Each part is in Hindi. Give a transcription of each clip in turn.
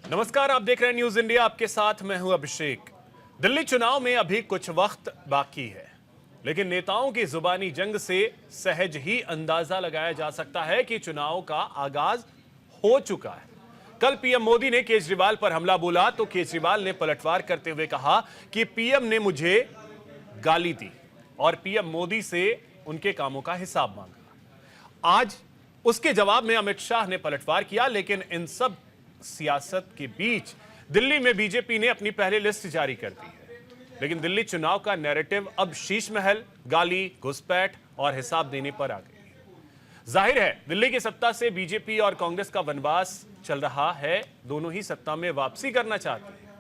नमस्कार, आप देख रहे हैं न्यूज इंडिया। आपके साथ मैं हूं अभिषेक। दिल्ली चुनाव में अभी कुछ वक्त बाकी है, लेकिन नेताओं की जुबानी जंग से सहज ही अंदाजा लगाया जा सकता है कि चुनाव का आगाज हो चुका है। कल पीएम मोदी ने केजरीवाल पर हमला बोला तो केजरीवाल ने पलटवार करते हुए कहा कि पीएम ने मुझे गाली दी और पीएम मोदी से उनके कामों का हिसाब मांगा। आज उसके जवाब में अमित शाह ने पलटवार किया, लेकिन इन सब सियासत के बीच दिल्ली में बीजेपी ने अपनी पहली लिस्ट जारी कर दी है। लेकिन दिल्ली चुनाव का नैरेटिव अब शीश महल, गाली, घुसपैठ और हिसाब देने पर आ गई है। जाहिर है दिल्ली की सत्ता से बीजेपी और कांग्रेस का वनवास चल रहा है। दोनों ही सत्ता में वापसी करना चाहते हैं,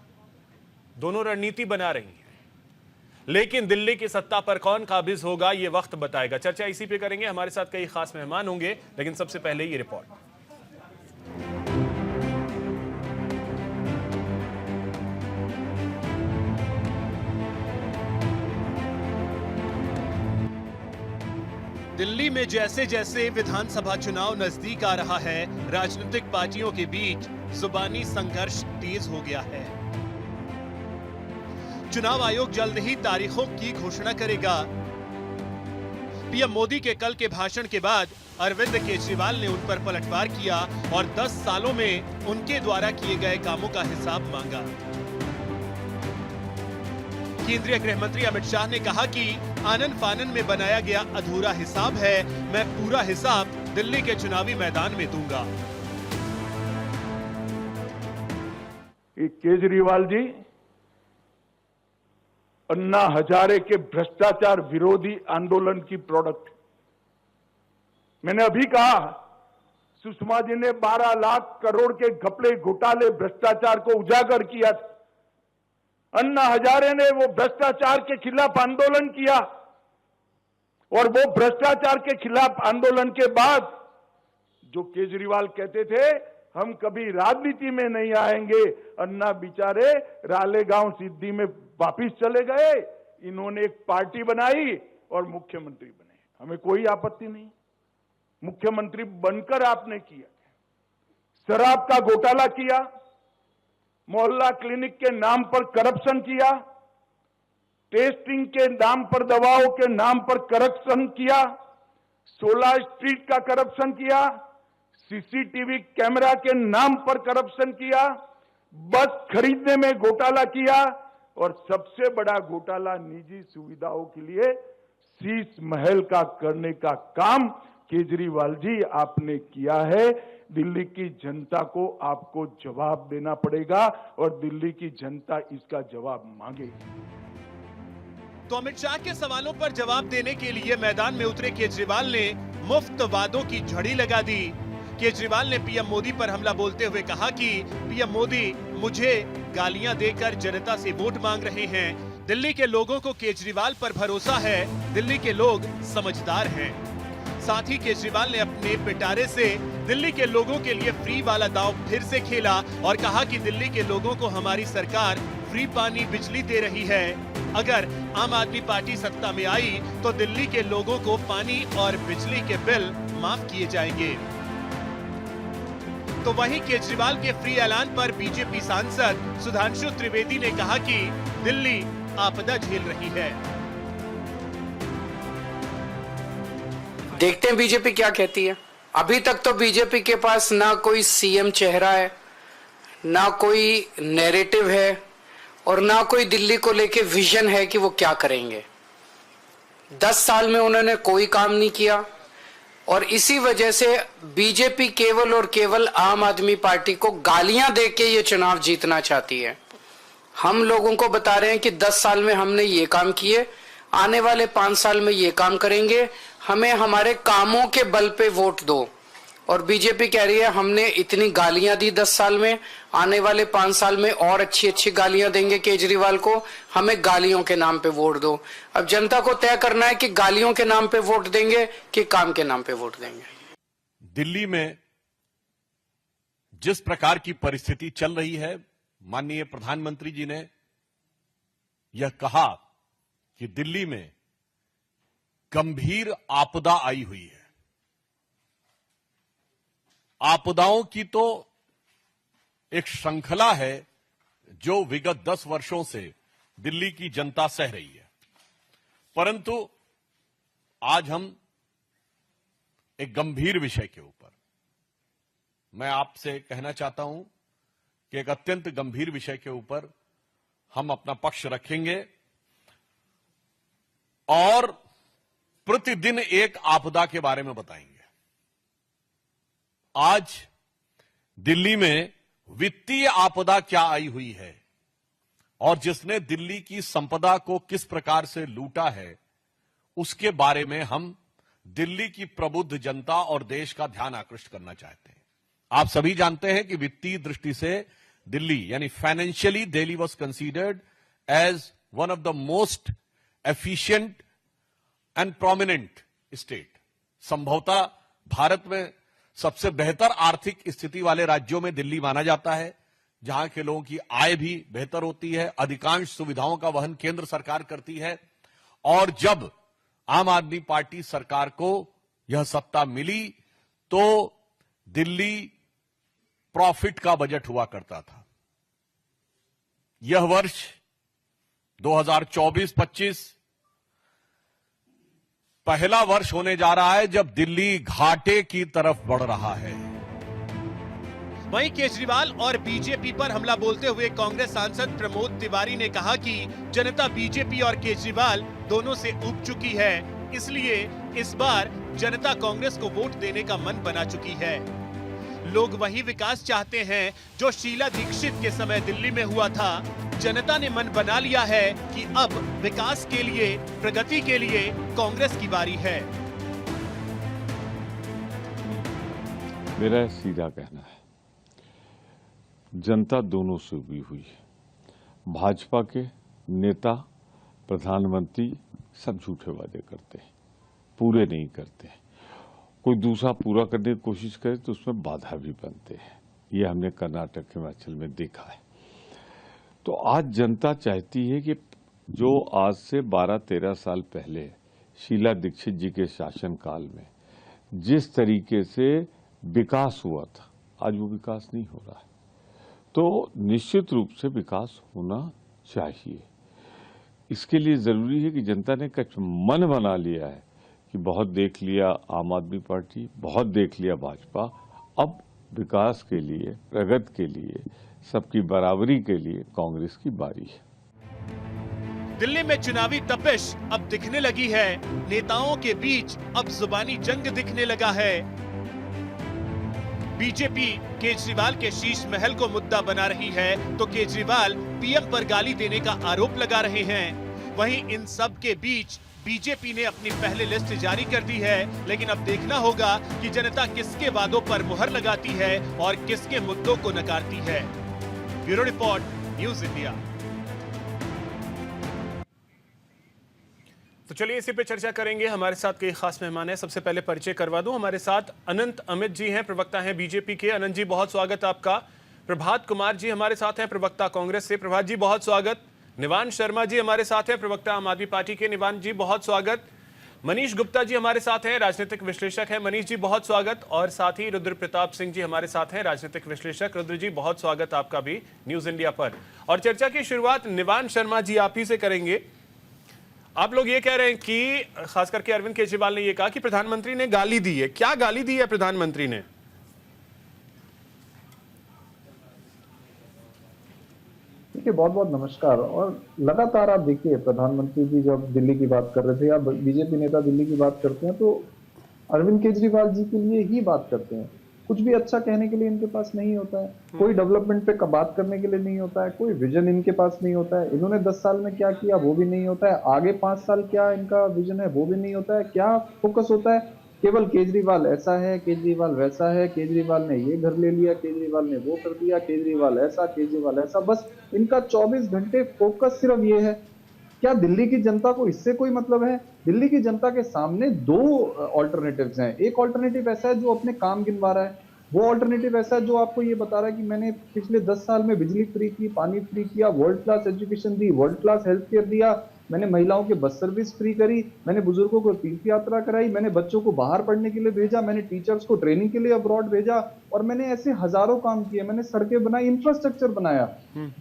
दोनों रणनीति बना रही हैं, लेकिन दिल्ली की सत्ता पर कौन काबिज होगा ये वक्त बताएगा। चर्चा इसी पे करेंगे। हमारे साथ कई खास मेहमान होंगे, लेकिन सबसे पहले ये रिपोर्ट। दिल्ली में जैसे जैसे विधानसभा चुनाव नजदीक आ रहा है, राजनीतिक पार्टियों के बीच जुबानी संघर्ष तेज हो गया है। चुनाव आयोग जल्द ही तारीखों की घोषणा करेगा। पीएम मोदी के कल के भाषण के बाद अरविंद केजरीवाल ने उन पर पलटवार किया और 10 सालों में उनके द्वारा किए गए कामों का हिसाब मांगा। केंद्रीय गृह मंत्री अमित शाह ने कहा कि आनन फानन में बनाया गया अधूरा हिसाब है, मैं पूरा हिसाब दिल्ली के चुनावी मैदान में दूंगा। केजरीवाल जी अन्ना हजारे के भ्रष्टाचार विरोधी आंदोलन की प्रोडक्ट। मैंने अभी कहा, सुषमा जी ने 12 लाख करोड़ के घपले, घोटाले, भ्रष्टाचार को उजागर किया था। अन्ना हजारे ने वो भ्रष्टाचार के खिलाफ आंदोलन किया और वो भ्रष्टाचार के खिलाफ आंदोलन के बाद जो केजरीवाल कहते थे हम कभी राजनीति में नहीं आएंगे, अन्ना बेचारे रालेगांव सिद्धि में वापिस चले गए। इन्होंने एक पार्टी बनाई और मुख्यमंत्री बने। हमें कोई आपत्ति नहीं, मुख्यमंत्री बनकर आपने किया। शराब का घोटाला किया, मोहल्ला क्लिनिक के नाम पर करप्शन किया, टेस्टिंग के नाम पर, दवाओं के नाम पर करप्शन किया, 16 स्ट्रीट का करप्शन किया, सीसीटीवी कैमरा के नाम पर करप्शन किया, बस खरीदने में घोटाला किया और सबसे बड़ा घोटाला निजी सुविधाओं के लिए शीश महल का करने का काम केजरीवाल जी आपने किया है। दिल्ली की जनता को आपको जवाब देना पड़ेगा और दिल्ली की जनता इसका जवाब मांगेगी। तो अमित शाह के सवालों पर जवाब देने के लिए मैदान में उतरे केजरीवाल ने मुफ्त वादों की झड़ी लगा दी। केजरीवाल ने पीएम मोदी पर हमला बोलते हुए कहा कि पीएम मोदी मुझे गालियां देकर जनता से वोट मांग रहे हैं। दिल्ली के लोगों को केजरीवाल पर भरोसा है, दिल्ली के लोग समझदार हैं। साथ ही केजरीवाल ने अपने पिटारे से दिल्ली के लोगों के लिए फ्री वाला दांव फिर से खेला और कहा कि दिल्ली के लोगों को हमारी सरकार फ्री पानी, बिजली दे रही है। अगर आम आदमी पार्टी सत्ता में आई तो दिल्ली के लोगों को पानी और बिजली के बिल माफ किए जाएंगे। तो वहीं केजरीवाल के फ्री ऐलान पर बीजेपी सांसद सुधांशु त्रिवेदी ने कहा कि दिल्ली आपदा झेल रही है। देखते हैं बीजेपी क्या कहती है। अभी तक तो बीजेपी के पास ना कोई सीएम चेहरा है, ना कोई नैरेटिव है और ना कोई दिल्ली को लेके विजन है कि वो क्या करेंगे। 10 साल में उन्होंने कोई काम नहीं किया और इसी वजह से बीजेपी केवल और केवल आम आदमी पार्टी को गालियां देके ये चुनाव जीतना चाहती है। हम लोगों को बता रहे हैं कि 10 साल में हमने ये काम किए, आने वाले 5 साल में ये काम करेंगे, हमें हमारे कामों के बल पे वोट दो। और बीजेपी कह रही है हमने इतनी गालियां दी 10 साल में, आने वाले 5 साल में और अच्छी अच्छी गालियां देंगे केजरीवाल को, हमें गालियों के नाम पे वोट दो। अब जनता को तय करना है कि गालियों के नाम पे वोट देंगे कि काम के नाम पे वोट देंगे। दिल्ली में जिस प्रकार की परिस्थिति चल रही है, माननीय प्रधानमंत्री जी ने यह कहा कि दिल्ली में गंभीर आपदा आई हुई है। आपदाओं की तो एक श्रृंखला है जो विगत 10 वर्षों से दिल्ली की जनता सह रही है। परंतु आज हम एक गंभीर विषय के ऊपर, मैं आपसे कहना चाहता हूं कि एक अत्यंत गंभीर विषय के ऊपर हम अपना पक्ष रखेंगे और प्रतिदिन एक आपदा के बारे में बताएंगे। आज दिल्ली में वित्तीय आपदा क्या आई हुई है और जिसने दिल्ली की संपदा को किस प्रकार से लूटा है, उसके बारे में हम दिल्ली की प्रबुद्ध जनता और देश का ध्यान आकृष्ट करना चाहते हैं। आप सभी जानते हैं कि वित्तीय दृष्टि से दिल्ली यानी financially Delhi was considered as one of the most efficient and prominent state. संभवतः भारत में सबसे बेहतर आर्थिक स्थिति वाले राज्यों में दिल्ली माना जाता है, जहां के लोगों की आय भी बेहतर होती है, अधिकांश सुविधाओं का वहन केंद्र सरकार करती है। और जब आम आदमी पार्टी सरकार को यह सत्ता मिली तो दिल्ली प्रॉफिट का बजट हुआ करता था। यह वर्ष 2024-25 पहला वर्ष होने जा रहा है जब दिल्ली घाटे की तरफ बढ़ रहा है। वहीं केजरीवाल और बीजेपी पर हमला बोलते हुए कांग्रेस सांसद प्रमोद तिवारी ने कहा कि जनता बीजेपी और केजरीवाल दोनों से ऊब चुकी है, इसलिए इस बार जनता कांग्रेस को वोट देने का मन बना चुकी है। लोग वही विकास चाहते हैं जो शीला दीक्षित के समय दिल्ली में हुआ था। जनता ने मन बना लिया है कि अब विकास के लिए, प्रगति के लिए कांग्रेस की बारी है। मेरा सीधा कहना है, जनता दोनों से उबी हुई है। भाजपा के नेता, प्रधानमंत्री सब झूठे वादे करते हैं, पूरे नहीं करते हैं। कोई दूसरा पूरा करने की कोशिश करे तो उसमें बाधा भी बनते हैं। ये हमने कर्नाटक, हिमाचल में देखा है। तो आज जनता चाहती है कि जो आज से 12-13 साल पहले शीला दीक्षित जी के शासनकाल में जिस तरीके से विकास हुआ था, आज वो विकास नहीं हो रहा है। तो निश्चित रूप से विकास होना चाहिए। इसके लिए जरूरी है कि जनता ने कुछ मन बना लिया है कि बहुत देख लिया आम आदमी पार्टी, बहुत देख लिया भाजपा, अब विकास के लिए, प्रगति के लिए, सबकी बराबरी के लिए कांग्रेस की बारी है। दिल्ली में चुनावी तपिश अब दिखने लगी है। नेताओं के बीच अब जुबानी जंग दिखने लगा है। बीजेपी केजरीवाल के शीश महल को मुद्दा बना रही है तो केजरीवाल पीएम पर गाली देने का आरोप लगा रहे हैं। वहीं इन सब के बीच बीजेपी ने अपनी पहली लिस्ट जारी कर दी है, लेकिन अब देखना होगा कि जनता किसके वादों पर मुहर लगाती है और किसके मुद्दों को नकारती है। Bureau report, news India. तो चलिए इसी पे चर्चा करेंगे। हमारे साथ कई खास मेहमान हैं। सबसे पहले परिचय करवा दूं, हमारे साथ अनंत अमित जी हैं, प्रवक्ता हैं बीजेपी के। अनंत जी बहुत स्वागत आपका। प्रभात कुमार जी हमारे साथ हैं, प्रवक्ता कांग्रेस से। प्रभात जी बहुत स्वागत। निवान शर्मा जी हमारे साथ हैं, प्रवक्ता आम आदमी पार्टी के। निवान जी बहुत स्वागत। मनीष गुप्ता जी हमारे साथ हैं, राजनीतिक विश्लेषक हैं। मनीष जी बहुत स्वागत। और साथ ही रुद्र प्रताप सिंह जी हमारे साथ हैं, राजनीतिक विश्लेषक। रुद्र जी बहुत स्वागत आपका भी न्यूज इंडिया पर। और चर्चा की शुरुआत निवान शर्मा जी आप ही से करेंगे। आप लोग ये कह रहे हैं कि खास करके अरविंद केजरीवाल ने ये कहा कि प्रधानमंत्री ने गाली दी है। क्या गाली दी है प्रधानमंत्री ने? देखिए, बहुत बहुत नमस्कार। और लगातार आप देखिए, प्रधानमंत्री जी जब दिल्ली की बात कर रहे थे या बीजेपी नेता दिल्ली की बात करते हैं तो अरविंद केजरीवाल जी के लिए ही बात करते हैं। कुछ भी अच्छा कहने के लिए इनके पास नहीं होता है, कोई डेवलपमेंट पे बात करने के लिए नहीं होता है, कोई विजन इनके पास नहीं होता है। इन्होंने 10 साल में क्या किया वो भी नहीं होता है, आगे 5 साल क्या इनका विजन है वो भी नहीं होता है। क्या फोकस होता है? केवल केजरीवाल ऐसा है, केजरीवाल वैसा है, केजरीवाल ने ये घर ले लिया, केजरीवाल ने वो कर दिया, केजरीवाल ऐसा, केजरीवाल ऐसा। बस इनका 24 घंटे फोकस सिर्फ ये है। क्या दिल्ली की जनता को इससे कोई मतलब है? दिल्ली की जनता के सामने 2 ऑल्टरनेटिव्स हैं। एक ऑल्टरनेटिव ऐसा है जो अपने काम गिनवा रहा है, वो ऑल्टरनेटिव ऐसा है जो आपको ये बता रहा है कि मैंने पिछले 10 साल में बिजली फ्री की, पानी फ्री किया, वर्ल्ड क्लास एजुकेशन दी, वर्ल्ड क्लास हेल्थ केयर दिया, मैंने महिलाओं की बस सर्विस फ्री करी, मैंने बुजुर्गों को तीर्थ यात्रा कराई, मैंने बच्चों को बाहर पढ़ने के लिए भेजा, मैंने टीचर्स को ट्रेनिंग के लिए अब्रॉड भेजा, और मैंने ऐसे हजारों काम किए, मैंने सड़कें बनाई, इंफ्रास्ट्रक्चर बनाया।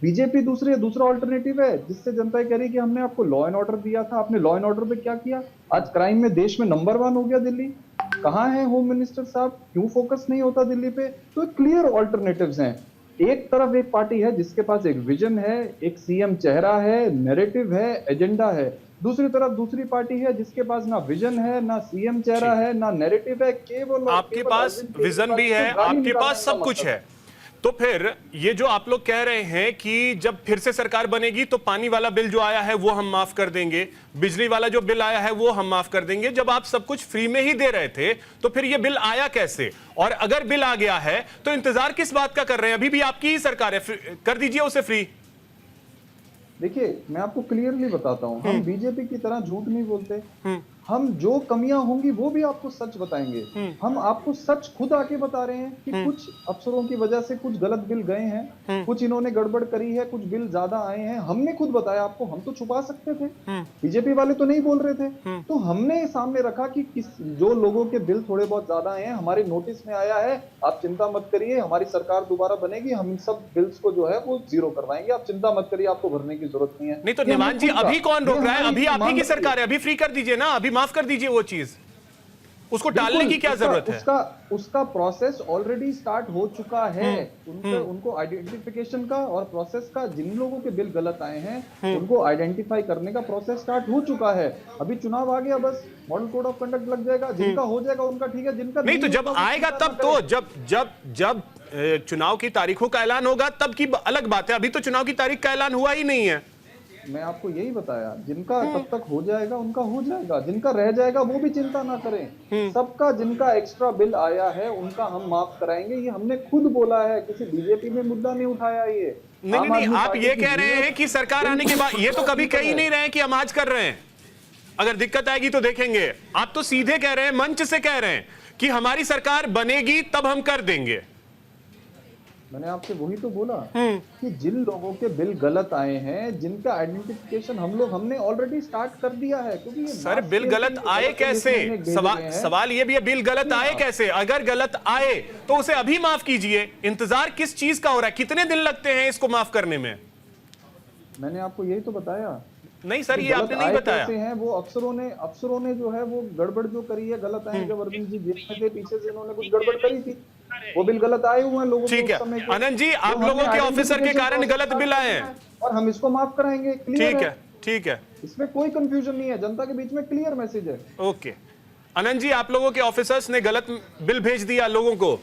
बीजेपी दूसरा ऑल्टरनेटिव है जिससे जनता कह रही है कि हमने आपको लॉ एंड ऑर्डर दिया था, आपने लॉ एंड ऑर्डर पे क्या किया? आज क्राइम में देश में नंबर 1 हो गया दिल्ली। कहाँ है होम मिनिस्टर साहब? क्यों फोकस नहीं होता दिल्ली पे? तो क्लियर ऑल्टरनेटिव्स हैं। एक तरफ एक पार्टी है जिसके पास एक विजन है, एक सीएम चेहरा है, नैरेटिव है, एजेंडा है। दूसरी तरफ दूसरी पार्टी है जिसके पास ना विजन है, ना सीएम चेहरा है, ना नैरेटिव है, केवल आपके पास विजन भी है, आपके पास सब कुछ है। तो फिर ये जो आप लोग कह रहे हैं कि जब फिर से सरकार बनेगी तो पानी वाला बिल जो आया है वो हम माफ कर देंगे, बिजली वाला जो बिल आया है वो हम माफ कर देंगे, जब आप सब कुछ फ्री में ही दे रहे थे तो फिर ये बिल आया कैसे? और अगर बिल आ गया है तो इंतजार किस बात का कर रहे हैं? अभी भी आपकी ही सरकार है, कर दीजिए उसे फ्री। देखिए, मैं आपको क्लियरली बताता हूं, हम बीजेपी की तरह झूठ नहीं बोलते। हम जो कमियां होंगी वो भी आपको सच बताएंगे। हम आपको सच खुद आके बता रहे हैं कि कुछ अफसरों की वजह से कुछ गलत बिल गए हैं, कुछ इन्होंने गड़बड़ करी है, कुछ बिल ज्यादा आए हैं। हमने खुद बताया आपको, हम तो छुपा सकते थे, बीजेपी वाले तो नहीं बोल रहे थे। तो हमने सामने रखा कि जो लोगों के बिल थोड़े बहुत ज्यादा आए हैं, हमारे नोटिस में आया है, आप चिंता मत करिए, हमारी सरकार दोबारा बनेगी, हम इन सब बिल्स को जो है वो जीरो करवाएंगे, आप चिंता मत करिए, आपको भरने की जरूरत नहीं है। नहीं तो निवान जी, अभी कौन रोक रहा है? अभी आप ही की सरकार है, अभी फ्री कर दीजिए ना, अभी माफ कर दीजिए वो चीज, उसको टालने की क्या जरूरत है? उसका प्रोसेस ऑलरेडी स्टार्ट हो चुका है। उनको आइडेंटिफिकेशन का और प्रोसेस का, जिन लोगों के बिल गलत आए हैं उनको आइडेंटिफाई करने का प्रोसेस स्टार्ट हो चुका है। अभी चुनाव आ गया, बस मॉडल कोड ऑफ कंडक्ट लग जाएगा, जिनका हो जाएगा उनका ठीक है, जिनका नहीं तो जब आएगा तब तो, जब चुनाव की तारीखों का ऐलान होगा तब की अलग बात है, अभी तो चुनाव की तारीख का ऐलान हुआ ही नहीं है। मैं आपको यही बताया, जिनका तब तक हो जाएगा उनका हो जाएगा, जिनका रह जाएगा वो भी चिंता ना करें। सबका जिनका एक्स्ट्रा बिल आया है उनका हम माफ कराएंगे, ये हमने खुद बोला है, किसी बीजेपी ने मुद्दा नहीं उठाया। ये नहीं, आप ये कह रहे हैं कि सरकार आने के बाद, ये तो कभी कह ही नहीं रहे हैं कि हम आज कर रहे हैं, अगर दिक्कत आएगी तो देखेंगे। आप तो सीधे कह रहे हैं, मंच से कह रहे हैं कि हमारी सरकार बनेगी तब हम कर देंगे। मैंने आपसे वही तो बोला कि जिन लोगों के बिल गलत आए हैं, जिनका आइडेंटिफिकेशन हमने ऑलरेडी स्टार्ट कर दिया है, क्योंकि सर बिल गलत आए कैसे? सवाल ये भी है, बिल गलत आए कैसे? अगर गलत आए तो उसे अभी माफ कीजिए, इंतजार किस चीज का हो रहा है? कितने दिन लगते हैं इसको माफ करने में? मैंने आपको यही तो बताया। नहीं सर, ये आपने नहीं बताया। हैं वो अफसरों ने जो है वो गड़बड़ जो करी है, गलत आए। जब अरविंद जी जेल में थे, पीछे से इन्होंने कुछ गड़बड़ करी थी, वो बिल गलत आए हुए हैं लोगों। ठीक है आनंद जी, आप लोगों के ऑफिसर के कारण गलत बिल आए हैं और हम इसको माफ कराएंगे। ठीक है, इसमें कोई कंफ्यूजन नहीं है, जनता के बीच में क्लियर मैसेज है। ओके आनंद जी, आप लोगों के ऑफिसर्स ने गलत बिल भेज दिया लोगों को।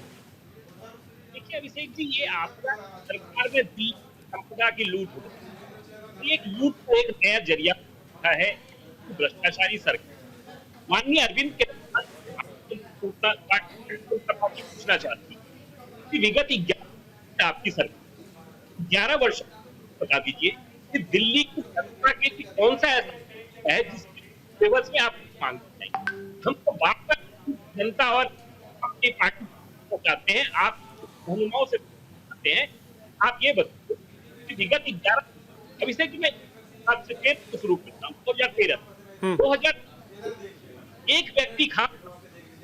देखिए अभिषेक जी, ये आपका सरकार में दी संपदा की लूट, एक लूट को एक नया जरिया है भ्रष्टाचारी सरकार। माननीय अरविंद के पूछना चाहती कि विगत 11 आपकी सरकार 11 वर्ष बता दीजिए कि दिल्ली की जनता के कौन सा ऐसा है जिसकी एवज में आप मांगते हैं? हम तो बात कर जनता और अपनी पार्टी को चाहते हैं, आप अनुमानों से चाहते हैं। आप ये बताइए कि विगत 11 अभिषेक जी, मैं आपसे फिर शुरू करता हूँ। 2013 एक व्यक्ति खास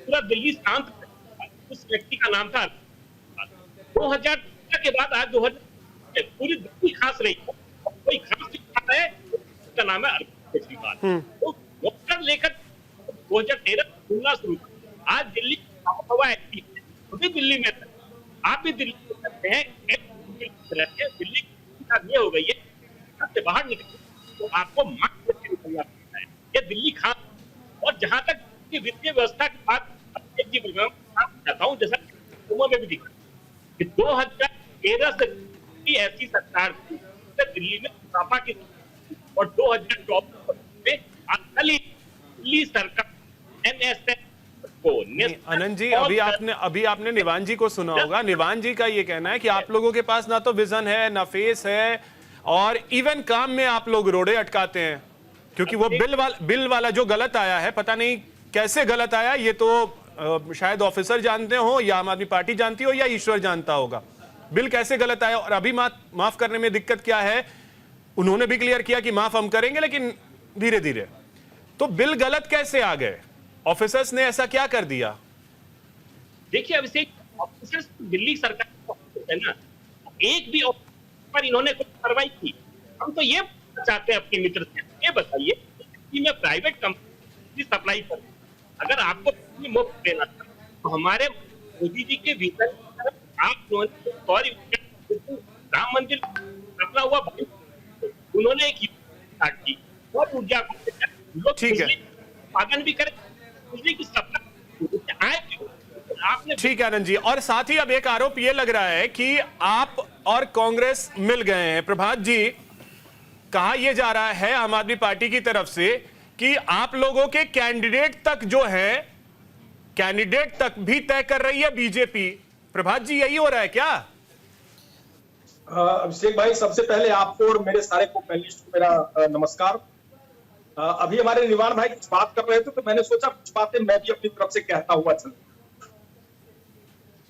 पूरा दिल्ली शांत, उस व्यक्ति का नाम था 2013 के बाद आज 2000 पूरी दिल्ली खास रही, कोई खास है, उसका नाम है अरविंद केजरीवाल। तो वोटर लेकर 2013 सुनना शुरू, आज दिल्ली हवा एक्टिव है, दिल्ली में आप भी दिल्ली में करते हैं, दिल्ली ये हो गई है, से बाहर निकले तो आपको मास्क से निकलना पड़ता है। ये दिल्ली खास, और जहां तक वित्तीय व्यवस्था की बात चाहता हूँ, जैसा में भी दिखा कि 2013 से ऐसी सरकार थी दिल्ली में मुनाफा की, और 2024 में दिल्ली सरकार एनएसएस को। आनंद जी, अभी आपने निवान जी को सुना होगा। निवान जी का ये कहना है कि आप लोगों के पास ना तो विजन है, ना फेस है, और इवन काम में आप लोग रोड़े अटकाते हैं, क्योंकि वो बिल वाला जो गलत आया है, पता नहीं कैसे गलत आया, ये तो शायद ऑफिसर जानते हो, या आम आदमी पार्टी जानती हो, या ईश्वर जानता होगा बिल कैसे गलत आया। और अभी माफ करने में दिक्कत क्या है? उन्होंने भी क्लियर किया कि माफ हम करेंगे, लेकिन धीरे धीरे। तो बिल गलत कैसे आ गए? ऑफिसर्स ने ऐसा क्या कर दिया? देखिए अभिषेक, ऑफिसर्स दिल्ली सरकार है ना, एक भी ऑफिसर पर इन्होंने कोई कार्रवाई की? हम तो ये चाहते हैं अपने मित्र से, ये बताइए कि मैं प्राइवेट कंपनी सप्लाई कर, अगर आपको मुफ्त देना था तो हमारे मोदी जी के विजन आप राम मंदिर अपना हुआ, उन्होंने एक स्टार्ट की और ऊर्जा को ठीक है, पागल भी करे, बिजली की सप्लाई आए क्यों? आपने ठीक है आनंद जी। और साथ ही अब एक आरोप यह लग रहा है कि आप और कांग्रेस मिल गए हैं। प्रभात जी, कहा यह जा रहा है आम आदमी पार्टी की तरफ से कि आप लोगों के कैंडिडेट तक जो है, कैंडिडेट तक भी तय कर रही है बीजेपी। प्रभात जी, यही हो रहा है क्या? अभिषेक भाई, सबसे पहले आपको और मेरे सारे को पैनलिस्ट को मेरा नमस्कार। अभी हमारे निवान भाई कुछ बात कर रहे थे तो मैंने सोचा कुछ बातें मैं भी अपनी तरफ से कहता हुआ चल।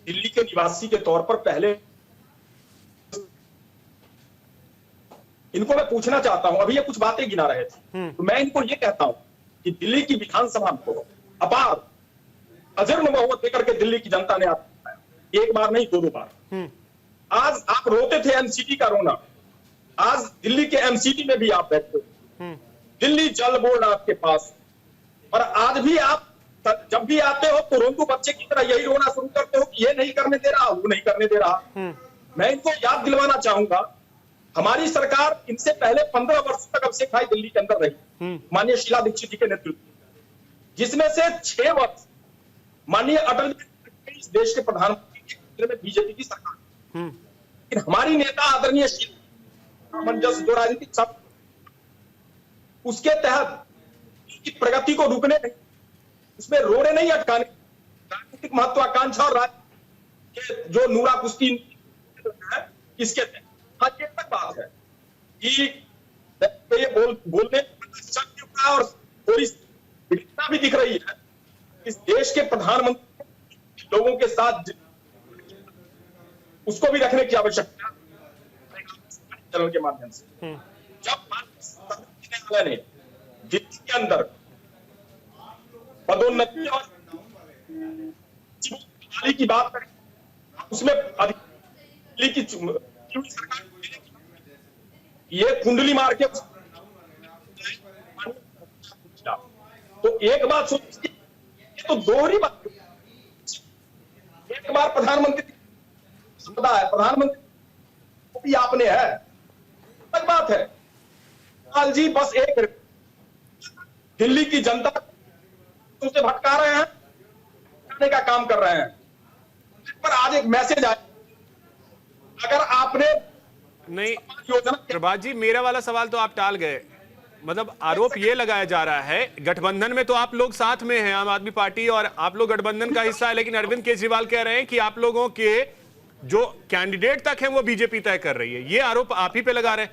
दिल्ली के निवासी के तौर पर पहले इनको मैं पूछना चाहता हूं, अभी ये कुछ बातें गिना रहे थे तो मैं इनको ये कहता हूं कि दिल्ली की विधानसभा को अपार अजर बहुमत देकर के दिल्ली की जनता ने आपको, एक बार नहीं 2 बार। आज आप रोते थे एमसीडी का रोना, आज दिल्ली के एमसीडी में भी आप बैठते हो, दिल्ली जल बोर्ड आपके पास, और आज भी आप जब भी आते हो तो रोंदू बच्चे की तरह यही रोना शुरू करते हो कि ये नहीं करने दे रहा, वो नहीं करने दे रहा। मैं इनको याद दिलवाना चाहूंगा, हमारी सरकार इनसे पहले 15 वर्ष तक अभिषेक भाई दिल्ली के अंदर रही, माननीय शीला दीक्षित जी के नेतृत्व, जिसमें से 6 वर्ष माननीय अटल जी इस देश के प्रधानमंत्री के क्षेत्र में बीजेपी की सरकार। लेकिन हमारी नेता आदरणीय सामंजस्य जो राजनीतिक सब उसके तहत की प्रगति को रुकने नहीं, उसमें रोने नहीं अटकाने, राजनीतिक महत्वाकांक्षा और जो नूरा कुश्ती है इसके तहत हाँ ये तक बात है कि ये बोलने और थोड़ी विविधता भी दिख रही है। इस देश के प्रधानमंत्री लोगों के साथ उसको भी रखने की आवश्यकता चैनल के माध्यम से। जब ने दिल्ली के अंदर पदोन्नति और की बात करें, उसमें दिल्ली की सरकार ये कुंडली मार के तो एक बात सोचिए, तो दोहरी बात, एक बार प्रधानमंत्री है, प्रधानमंत्री भी आपने है, अलग बात है। लाल जी बस एक दिल्ली की जनता उसे भटका रहे हैं, करने का काम कर रहे हैं। पर आज एक मैसेज आया, अगर आपने नहीं प्रभात जी, मेरा वाला सवाल तो आप टाल गए। मतलब आरोप ये लगाया जा रहा है, गठबंधन में तो आप लोग साथ में हैं, आम आदमी पार्टी और आप लोग गठबंधन का हिस्सा है, लेकिन अरविंद केजरीवाल कह रहे हैं कि आप लोगों के जो कैंडिडेट तक हैं वो बीजेपी तय कर रही है। ये आरोप आप ही पे लगा रहे हैं।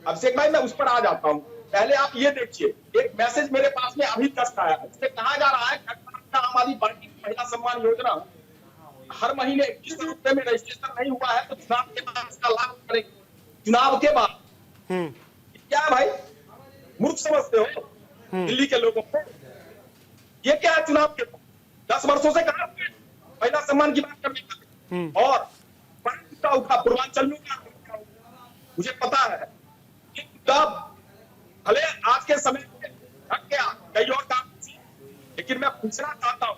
अभिषेक भाई, मैं उस पर आ जाता हूं, पहले आप ये देखिए, एक मैसेज मेरे पास में अभी जस्ट आया है, इसमें कहा जा रहा है आम आदमी पार्टी की महिला सम्मान योजना हर महीने 21 रुपए में रजिस्ट्रेशन नहीं हुआ है तो चुनाव के बाद इसका लाभ करेंगे। चुनाव के बाद क्या है भाई, मूर्ख समझते हो दिल्ली के लोगों को? ये क्या है चुनाव के 10 वर्षों से कहा महिला सम्मान की बात करने का, और उठा पूर्वांचल में मुझे पता है तब भले आज के समय में ढक गया कई और काम, लेकिन मैं पूछना चाहता हूं,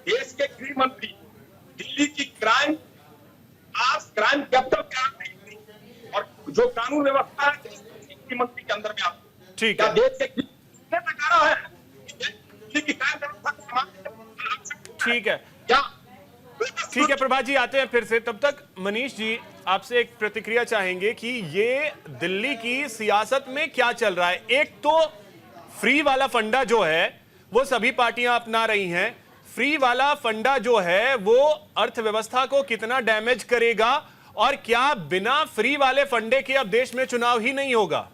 देश के गृह मंत्री दिल्ली की क्राइम आज क्राइम कैपिटल क्या, और जो कानून व्यवस्था है गृह मंत्री के अंदर में आप ठीक है, है, देश के कहा है दिल्ली की क्राइम व्यवस्था, ठीक है, क्या ठीक है। प्रभात जी आते हैं फिर से, तब तक मनीष जी आपसे एक प्रतिक्रिया चाहेंगे कि ये दिल्ली की सियासत में क्या चल रहा है। एक तो फ्री वाला फंडा जो है वो सभी पार्टियां अपना रही हैं, फ्री वाला फंडा जो है वो अर्थव्यवस्था को कितना डैमेज करेगा, और क्या बिना फ्री वाले फंडे के अब देश में चुनाव ही नहीं होगा?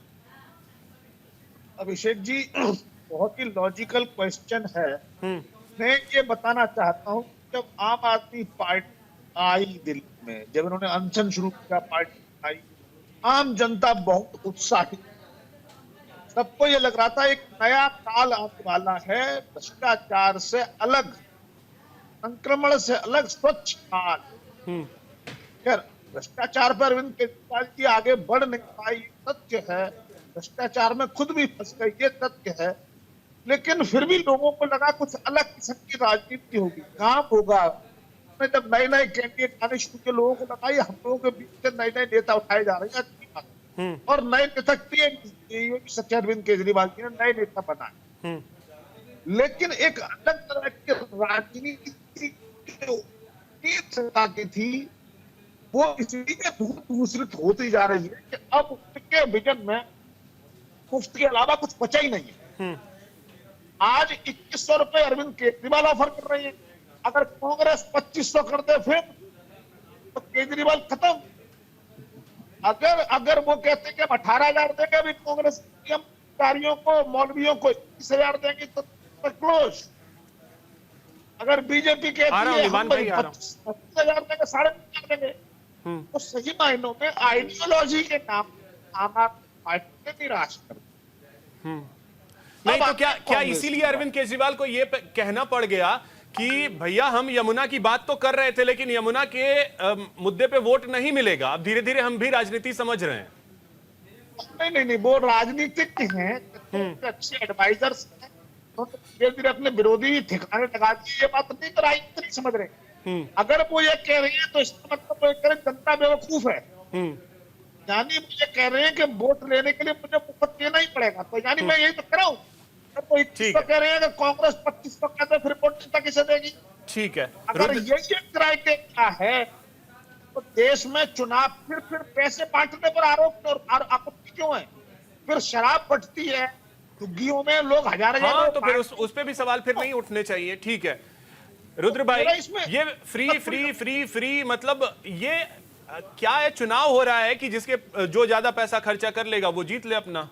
अभिषेक जी, बहुत ही लॉजिकल क्वेश्चन है। मैं ये बताना चाहता हूं, जब आम आदमी पार्टी आई दिल्ली में, जब इन्होंने अनशन शुरू किया, पार्टी आई, आम जनता बहुत उत्साहित, सबको ये लग रहा था एक नया काल आने वाला है, भ्रष्टाचार से अलग, संक्रमण से अलग, स्वच्छ काल। खैर, भ्रष्टाचार पर अरविंद केजरीवाल जी आगे बढ़ नहीं पाई, सत्य है। भ्रष्टाचार में खुद भी फंस गई, ये सत्य है। लेकिन फिर भी लोगों को लगा कुछ अलग किस्म की राजनीति होगी, काम होगा। जब नए नए कैंडिडेट आने शुरू के, लोगों को लगा ये हम लोगों के बीच से नए नए नेता उठाए जा रहे हैं, अच्छी बात है। और नए नेता सच्चे अरविंद केजरीवाल जी ने नए नेता बनाए। लेकिन एक अलग तरह की राजनीति की थी, वो इसलिए दूसरित होती जा रही है कि अब उनके विजन में मुफ्त के अलावा कुछ बचा ही नहीं है। आज 2100 रुपए अरविंद केजरीवाल ऑफर कर रहे हैं, अगर कांग्रेस 2500 कर दे फिर तो केजरीवाल खत्म। अगर वो कहते कि हम 18,000 देंगे अभी कांग्रेस अधिकारियों को, मौलवियों को 21,000 देंगे तो क्लोज। अगर बीजेपी कहती है हम 25,000 देंगे, 3,500 देंगे, तो सही मायनों में आइडियोलॉजी के नाम आम आदमी पार्टी ने निराश कर दिया। नहीं तो क्या इसीलिए अरविंद केजरीवाल को यह कहना पड़ गया कि भैया हम यमुना की बात तो कर रहे थे लेकिन यमुना के मुद्दे पे वोट नहीं मिलेगा, अब धीरे धीरे हम भी राजनीति समझ रहे हैं? नहीं, वो राजनीतिक हैं, अच्छे एडवाइजर्स हैं, तो धीरे धीरे अपने विरोधी ठिकाने लगा दिए। ये बात नहीं तो राजनीति नहीं समझ रहे। अगर वो ये कह रही है तो इसका मतलब वो कह रहे जनता बेवकूफ है, यानी मुझे कह रहे हैं कि वोट लेने के लिए मुझे मुफ्त देना ही पड़ेगा, तो यानी मैं यही तो कर रहा हूँ। तो 2100 कह रहे हैं कि कांग्रेस 2500 कहते हैं, फिर वोट जनता किसे देगी? ठीक है, अगर यही क्राइटेरिया है तो देश में चुनाव फिर पैसे बांटने पर आरोप और आपत्ति क्यों है? फिर शराब बंटती है, झुग्गियों में लोग हजार तो फिर उस पे भी सवाल फिर नहीं उठने चाहिए। ठीक है रुद्र भाई, ये फ्री मतलब ये क्या है? चुनाव हो रहा है कि जिसके जो ज्यादा पैसा खर्चा कर लेगा वो जीत ले अपना।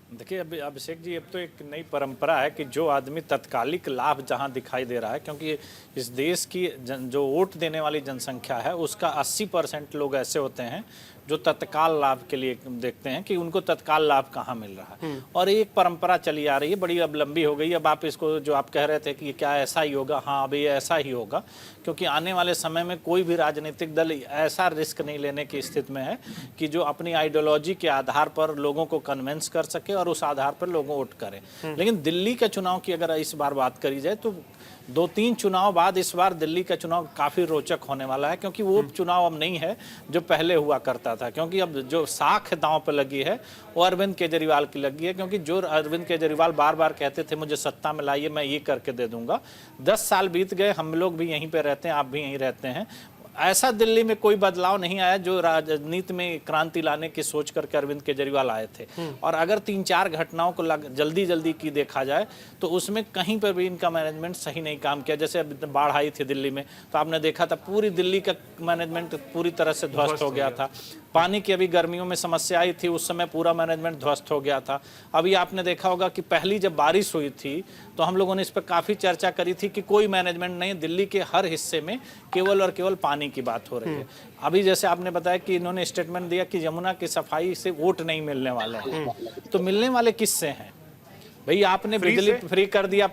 देखिए अभी अभिषेक जी, अब तो एक नई परंपरा है कि जो आदमी तत्कालिक लाभ जहां दिखाई दे रहा है, क्योंकि इस देश की जो वोट देने वाली जनसंख्या है उसका 80% लोग ऐसे होते हैं जो तत्काल लाभ के लिए देखते हैं कि उनको तत्काल लाभ कहाँ मिल रहा है। और एक परंपरा चली आ रही है, बड़ी अब लंबी हो गई। अब आप इसको जो आप कह रहे थे कि क्या ऐसा ही होगा, हाँ अभी ऐसा ही होगा, क्योंकि आने वाले समय में कोई भी राजनीतिक दल ऐसा रिस्क नहीं लेने की स्थिति में है कि जो अपनी आइडियोलॉजी के आधार पर लोगों को कन्विंस कर सके और उस आधार पर लोगों वोट करें। लेकिन दिल्ली के चुनाव की अगर इस बार बात करी जाए तो 2-3 चुनाव बाद इस बार दिल्ली का चुनाव काफ़ी रोचक होने वाला है, क्योंकि वो चुनाव अब नहीं है जो पहले हुआ करता था। क्योंकि अब जो साख दांव पे लगी है वो अरविंद केजरीवाल की लगी है, क्योंकि जो अरविंद केजरीवाल बार बार कहते थे मुझे सत्ता में लाइए मैं ये करके दे दूंगा। 10 साल बीत गए, हम लोग भी यहीं पे रहते हैं, आप भी यहीं रहते हैं, ऐसा दिल्ली में कोई बदलाव नहीं आया जो राजनीति में क्रांति लाने की सोच करके अरविंद केजरीवाल आए थे। और अगर 3-4 घटनाओं को जल्दी की देखा जाए तो उसमें कहीं पर भी इनका मैनेजमेंट सही नहीं काम किया। जैसे बाढ़ आई थी दिल्ली में तो आपने देखा था पूरी दिल्ली का मैनेजमेंट पूरी तरह से ध्वस्त हो गया था। पानी की अभी गर्मियों में समस्या आई थी, उस समय पूरा मैनेजमेंट ध्वस्त हो गया था। अभी आपने देखा होगा कि पहली जब बारिश हुई थी तो हम लोगों ने इस पर काफ़ी चर्चा करी थी कि कोई मैनेजमेंट नहीं, दिल्ली के हर हिस्से में केवल और केवल पानी की बात हो रही है। अभी जैसे आपने बताया कि इन्होंने स्टेटमेंट दिया कि यमुना की सफाई से वोट नहीं मिलने वाले हैं, तो मिलने वाले किससे हैं भाई? आपने बिजली फ्री कर दिया,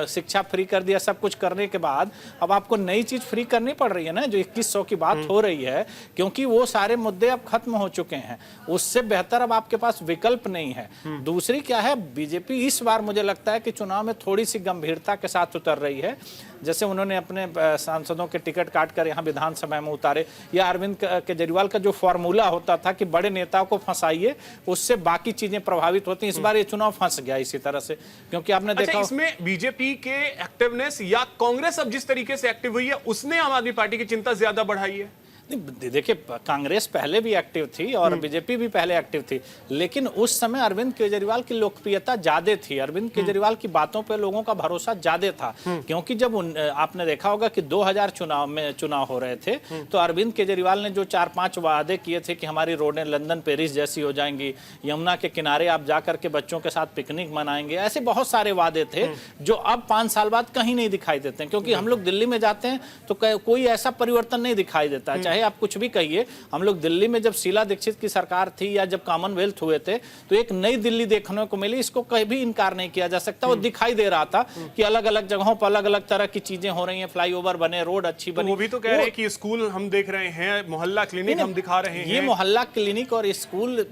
शिक्षा फ्री कर दिया, सब कुछ करने के बाद अब आपको नई चीज फ्री करनी पड़ रही है ना, जो 2100 की बात हो रही है, क्योंकि वो सारे मुद्दे अब खत्म हो चुके हैं। उससे बेहतर अब आपके पास विकल्प नहीं है। दूसरी क्या है, बीजेपी इस बार मुझे लगता है कि चुनाव में थोड़ी सी गंभीरता के साथ उतर रही है। जैसे उन्होंने अपने सांसदों के टिकट काट कर यहाँ विधानसभा में उतारे, या अरविंद केजरीवाल का जो फॉर्मूला होता था कि बड़े नेताओं को फंसाइए उससे बाकी चीजें प्रभावित होती हैं, इस बार ये चुनाव फंस गया इसी तरह से। क्योंकि आपने देखा इसमें बीजेपी के एक्टिवनेस या कांग्रेस अब जिस तरीके से एक्टिव हुई है उसने आम आदमी पार्टी की चिंता ज्यादा बढ़ाई है? देखिए कांग्रेस पहले भी एक्टिव थी और बीजेपी भी पहले एक्टिव थी, लेकिन उस समय अरविंद केजरीवाल की लोकप्रियता ज्यादा थी, अरविंद केजरीवाल की बातों पे लोगों का भरोसा ज्यादा था। क्योंकि जब आपने देखा होगा कि 2000 चुनाव हो रहे थे तो अरविंद केजरीवाल ने जो 4-5 वादे किए थे कि हमारी रोडें लंदन पेरिस जैसी हो जाएंगी, यमुना के किनारे आप जाकर के बच्चों के साथ पिकनिक मनाएंगे, ऐसे बहुत सारे वादे थे जो अब 5 साल बाद कहीं नहीं दिखाई देते हैं। क्योंकि हम लोग दिल्ली में जाते हैं तो कोई ऐसा परिवर्तन नहीं दिखाई देता है, चाहे चाहे आप कुछ भी कहिए, हम लोग दिल्ली में जब शीला दीक्षित की सरकार थी या जब कॉमनवेल्थ हुए थे तो एक नई दिल्ली देखने को मिली, इसको कहीं भी इनकार नहीं किया जा सकता। वो दिखाई दे रहा था कि अलग अलग जगहों पर अलग अलग तरह की चीजें हो रही हैं, फ्लाईओवर बने, रोड अच्छी बनी। वो भी तो कह रहे हैं कि स्कूल हम देख रहे हैं, मोहल्ला क्लिनिक हम दिखा रहे हैं। ये मोहल्ला क्लिनिक और स्कूल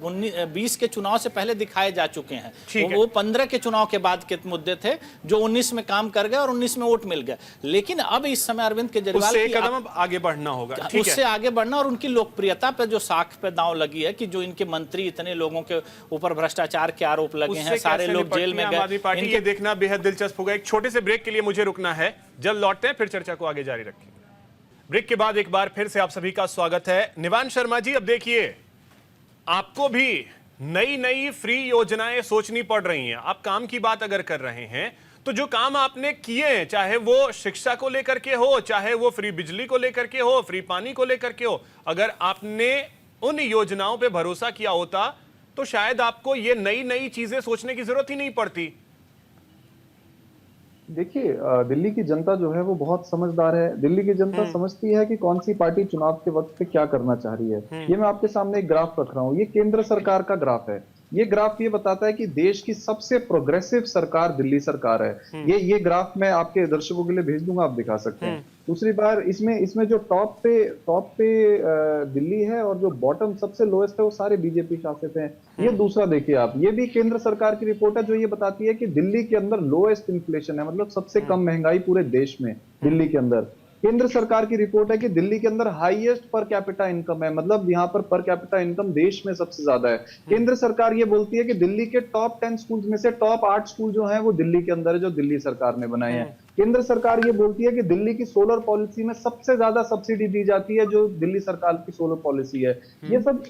20 के चुनाव से पहले दिखाए जा चुके हैं। वो 15 के चुनाव के बाद के मुद्दे थे जो 19 में काम कर गए और 19 में वोट मिल गए। लेकिन अब इस समय अरविंद केजरीवाल उससे एक कदम अब आगे बढ़ना होगा, उससे आगे बढ़ना, और उनकी लोकप्रियता पे जो साख पे दांव लगी है कि जो इनके मंत्री इतने लोगों के ऊपर भ्रष्टाचार के आरोप लगे हैं, सारे लोग जेल में गए, ये देखना बेहद दिलचस्प होगा। एक छोटे से ब्रेक के लिए मुझे रुकना है, जल्द लौटते हैं, फिर चर्चा को आगे जारी रखेंगे। ब्रेक के बाद एक बार फिर से आप सभी का स्वागत है। निवान शर्मा जी, अब देखिए, आपको भी नई नई फ्री योजनाएं सोचनी पड़ रही हैं। आप काम की बात अगर कर रहे हैं तो जो काम आपने किए हैं, चाहे वो शिक्षा को लेकर के हो, चाहे वो फ्री बिजली को लेकर के हो, फ्री पानी को लेकर के हो, अगर आपने उन योजनाओं पे भरोसा किया होता तो शायद आपको ये नई नई चीजें सोचने की जरूरत ही नहीं पड़ती। देखिए, दिल्ली की जनता जो है वो बहुत समझदार है। दिल्ली की जनता समझती है कि कौन सी पार्टी चुनाव के वक्त पे क्या करना चाह रही है। ये मैं आपके सामने एक ग्राफ रख रहा हूँ, ये केंद्र सरकार का ग्राफ है। ये ग्राफ ये बताता है कि देश की सबसे प्रोग्रेसिव सरकार दिल्ली सरकार है। ये ग्राफ मैं आपके दर्शकों के लिए भेज दूंगा, आप दिखा सकते हैं। दूसरी बार इसमें जो टॉप पे दिल्ली है और जो बॉटम सबसे लोएस्ट है वो सारे बीजेपी शासित हैं। ये दूसरा देखिए आप, ये भी केंद्र सरकार की रिपोर्ट है जो ये बताती है कि दिल्ली के अंदर लोएस्ट इन्फ्लेशन है, मतलब सबसे कम महंगाई पूरे देश में दिल्ली के अंदर। केंद्र सरकार की रिपोर्ट है कि दिल्ली के अंदर हाईएस्ट पर कैपिटा इनकम है, मतलब यहाँ पर कैपिटा इनकम देश में सबसे ज्यादा है। केंद्र सरकार ये बोलती है कि दिल्ली के टॉप 10 स्कूल्स में से टॉप 8 स्कूल जो हैं वो दिल्ली के अंदर है, जो दिल्ली सरकार ने बनाए हैं। केंद्र सरकार ये बोलती है कि दिल्ली की सोलर पॉलिसी में सबसे ज्यादा सब्सिडी दी जाती है, जो दिल्ली सरकार की सोलर पॉलिसी है।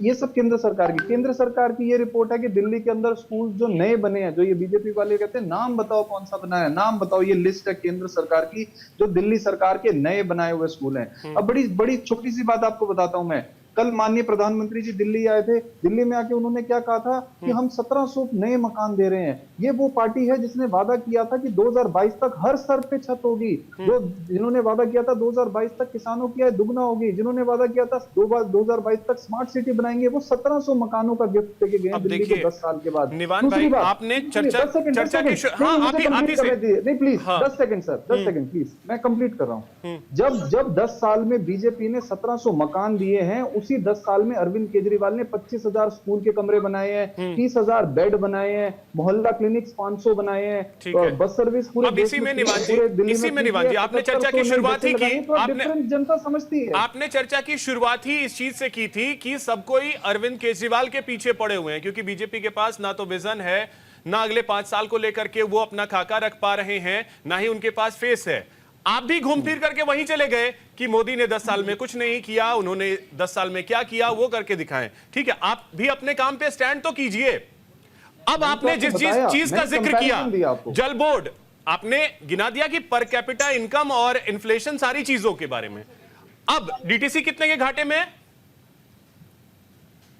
ये सब केंद्र सरकार की ये रिपोर्ट है कि दिल्ली के अंदर स्कूल जो नए बने हैं, जो ये बीजेपी वाले कहते हैं नाम बताओ कौन सा बना है, नाम बताओ, ये लिस्ट है केंद्र सरकार की जो दिल्ली सरकार के नए बनाए हुए स्कूल हैं। अब बड़ी छोटी सी बात आपको बताता हूं मैं। कल माननीय प्रधानमंत्री जी दिल्ली आए थे। दिल्ली में आके उन्होंने क्या कहा था कि हम 1700 नए मकान दे रहे हैं। ये वो पार्टी है जिसने वादा किया था कि 2022 तक हर सर पे छत होगी। जिन्होंने वादा किया था 2022 तक किसानों की आय दुगना होगी। जिन्होंने वादा किया था 2022 तक स्मार्ट सिटी बनाएंगे। वो 1700 मकानों का गिफ्ट देके गए दिल्ली को 10 साल के बाद। निवान भाई, आपने चर्चा की, नहीं please 10 second sir, 10 second please, मैं कंप्लीट कर रहा हूँ। जब 10 साल में बीजेपी ने 1700 मकान दिए हैं, उसी 10 साल में अरविंद केजरीवाल ने 25,000 स्कूल के कमरे बनाए हैं, 30,000 बेड बनाए हैं, मोहल्ला क्लिनिक्स 500 बनाए हैं, बस सर्विस पूरे इसी में निवान जी आपने चर्चा की शुरुआत ही की, जनता समझती है। आपने चर्चा की शुरुआत ही इस चीज से की थी कि सब कोई अरविंद केजरीवाल के पीछे पड़े हुए हैं, क्योंकि बीजेपी के पास ना तो विजन है, ना अगले 5 साल को लेकर के वो अपना खाका रख पा रहे हैं, ना ही उनके पास फेस है। आप भी घूम फिर करके वहीं चले गए कि मोदी ने 10 साल में कुछ नहीं किया, उन्होंने 10 साल में क्या किया वो करके दिखाएं। ठीक है, आप भी अपने काम पे स्टैंड तो कीजिए। अब आपने जिस चीज का जिक्र किया, जल बोर्ड, आपने गिना दिया कि पर कैपिटा इनकम और इन्फ्लेशन, सारी चीजों के बारे में। अब डीटीसी कितने के घाटे में है?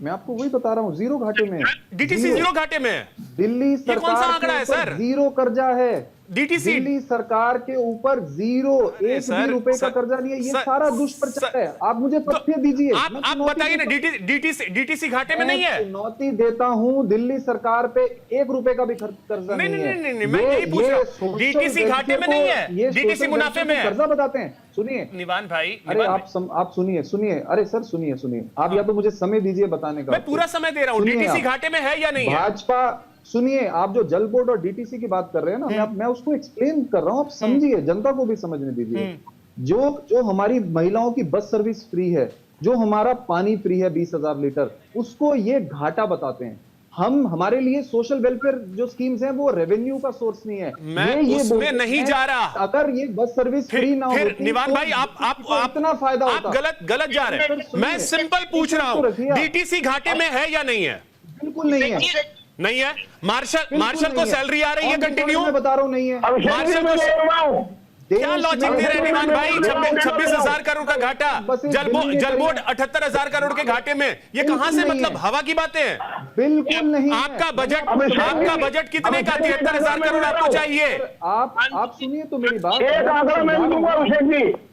मैं आपको वही बता रहा हूँ, 0 घाटे में। डीटीसी 0 घाटे में है। दिल्ली सरकार कौन सा आंकड़ा है सर? 0 कर्जा है। डीटीसी दिल्ली सरकार के ऊपर 0, 1 भी रुपए का कर्जा नहीं है। ये सारा दुष्प्रचार है। आप मुझे तथ्य दीजिए, आप बताइए ना। डीटीसी घाटे में नहीं है। चुनौती देता हूँ, दिल्ली सरकार पे 1 रुपए का भी कर्जा नहीं है। नहीं, मैं यही पूछ रहा हूं। डीटीसी घाटे में नहीं है, डीटीसी मुनाफे में है। कर्जा बताते हैं, सुनिए निवान भाई। अरे आप सुनिए, अरे सर सुनिए, आप या तो मुझे समय दीजिए बताने का। मैं पूरा समय दे रहा हूँ। डीटीसी घाटे में है या नहीं है? भाजपा, सुनिए, आप जो जल बोर्ड और डीटीसी की बात कर रहे हैं ना, मैं उसको एक्सप्लेन कर रहा हूं, आप समझिए, जनता को भी समझने दीजिए। जो हमारी महिलाओं की बस सर्विस फ्री है, जो हमारा पानी फ्री है 20,000 लीटर, उसको ये घाटा बताते हैं। हमारे लिए सोशल वेलफेयर जो स्कीम्स हैं वो रेवेन्यू का सोर्स नहीं है। मैं उसमें नहीं जा रहा। अगर ये बस सर्विस फ्री ना होती, निवान भाई, आप इतना फायदा होता। आप गलत जा रहे हैं। मैं सिंपल पूछ रहा हूं, डीटीसी घाटे में है या नहीं है? बिल्कुल नहीं है। नहीं है। मार्शल को सैलरी आ रही है कंटिन्यू? मैं बता रहा हूं नहीं है। मार्शल को क्या लॉजिक दे रहे हैं निवान भाई? 26,000 करोड़ का घाटा, जल बोर्ड 78,000 करोड़ के घाटे में, ये कहां से मतलब हवा की बातें हैं? बिल्कुल नहीं। आपका बजट कितने का? 73,000 करोड़ आपको चाहिए। आप सुनिए तो मेरी बात।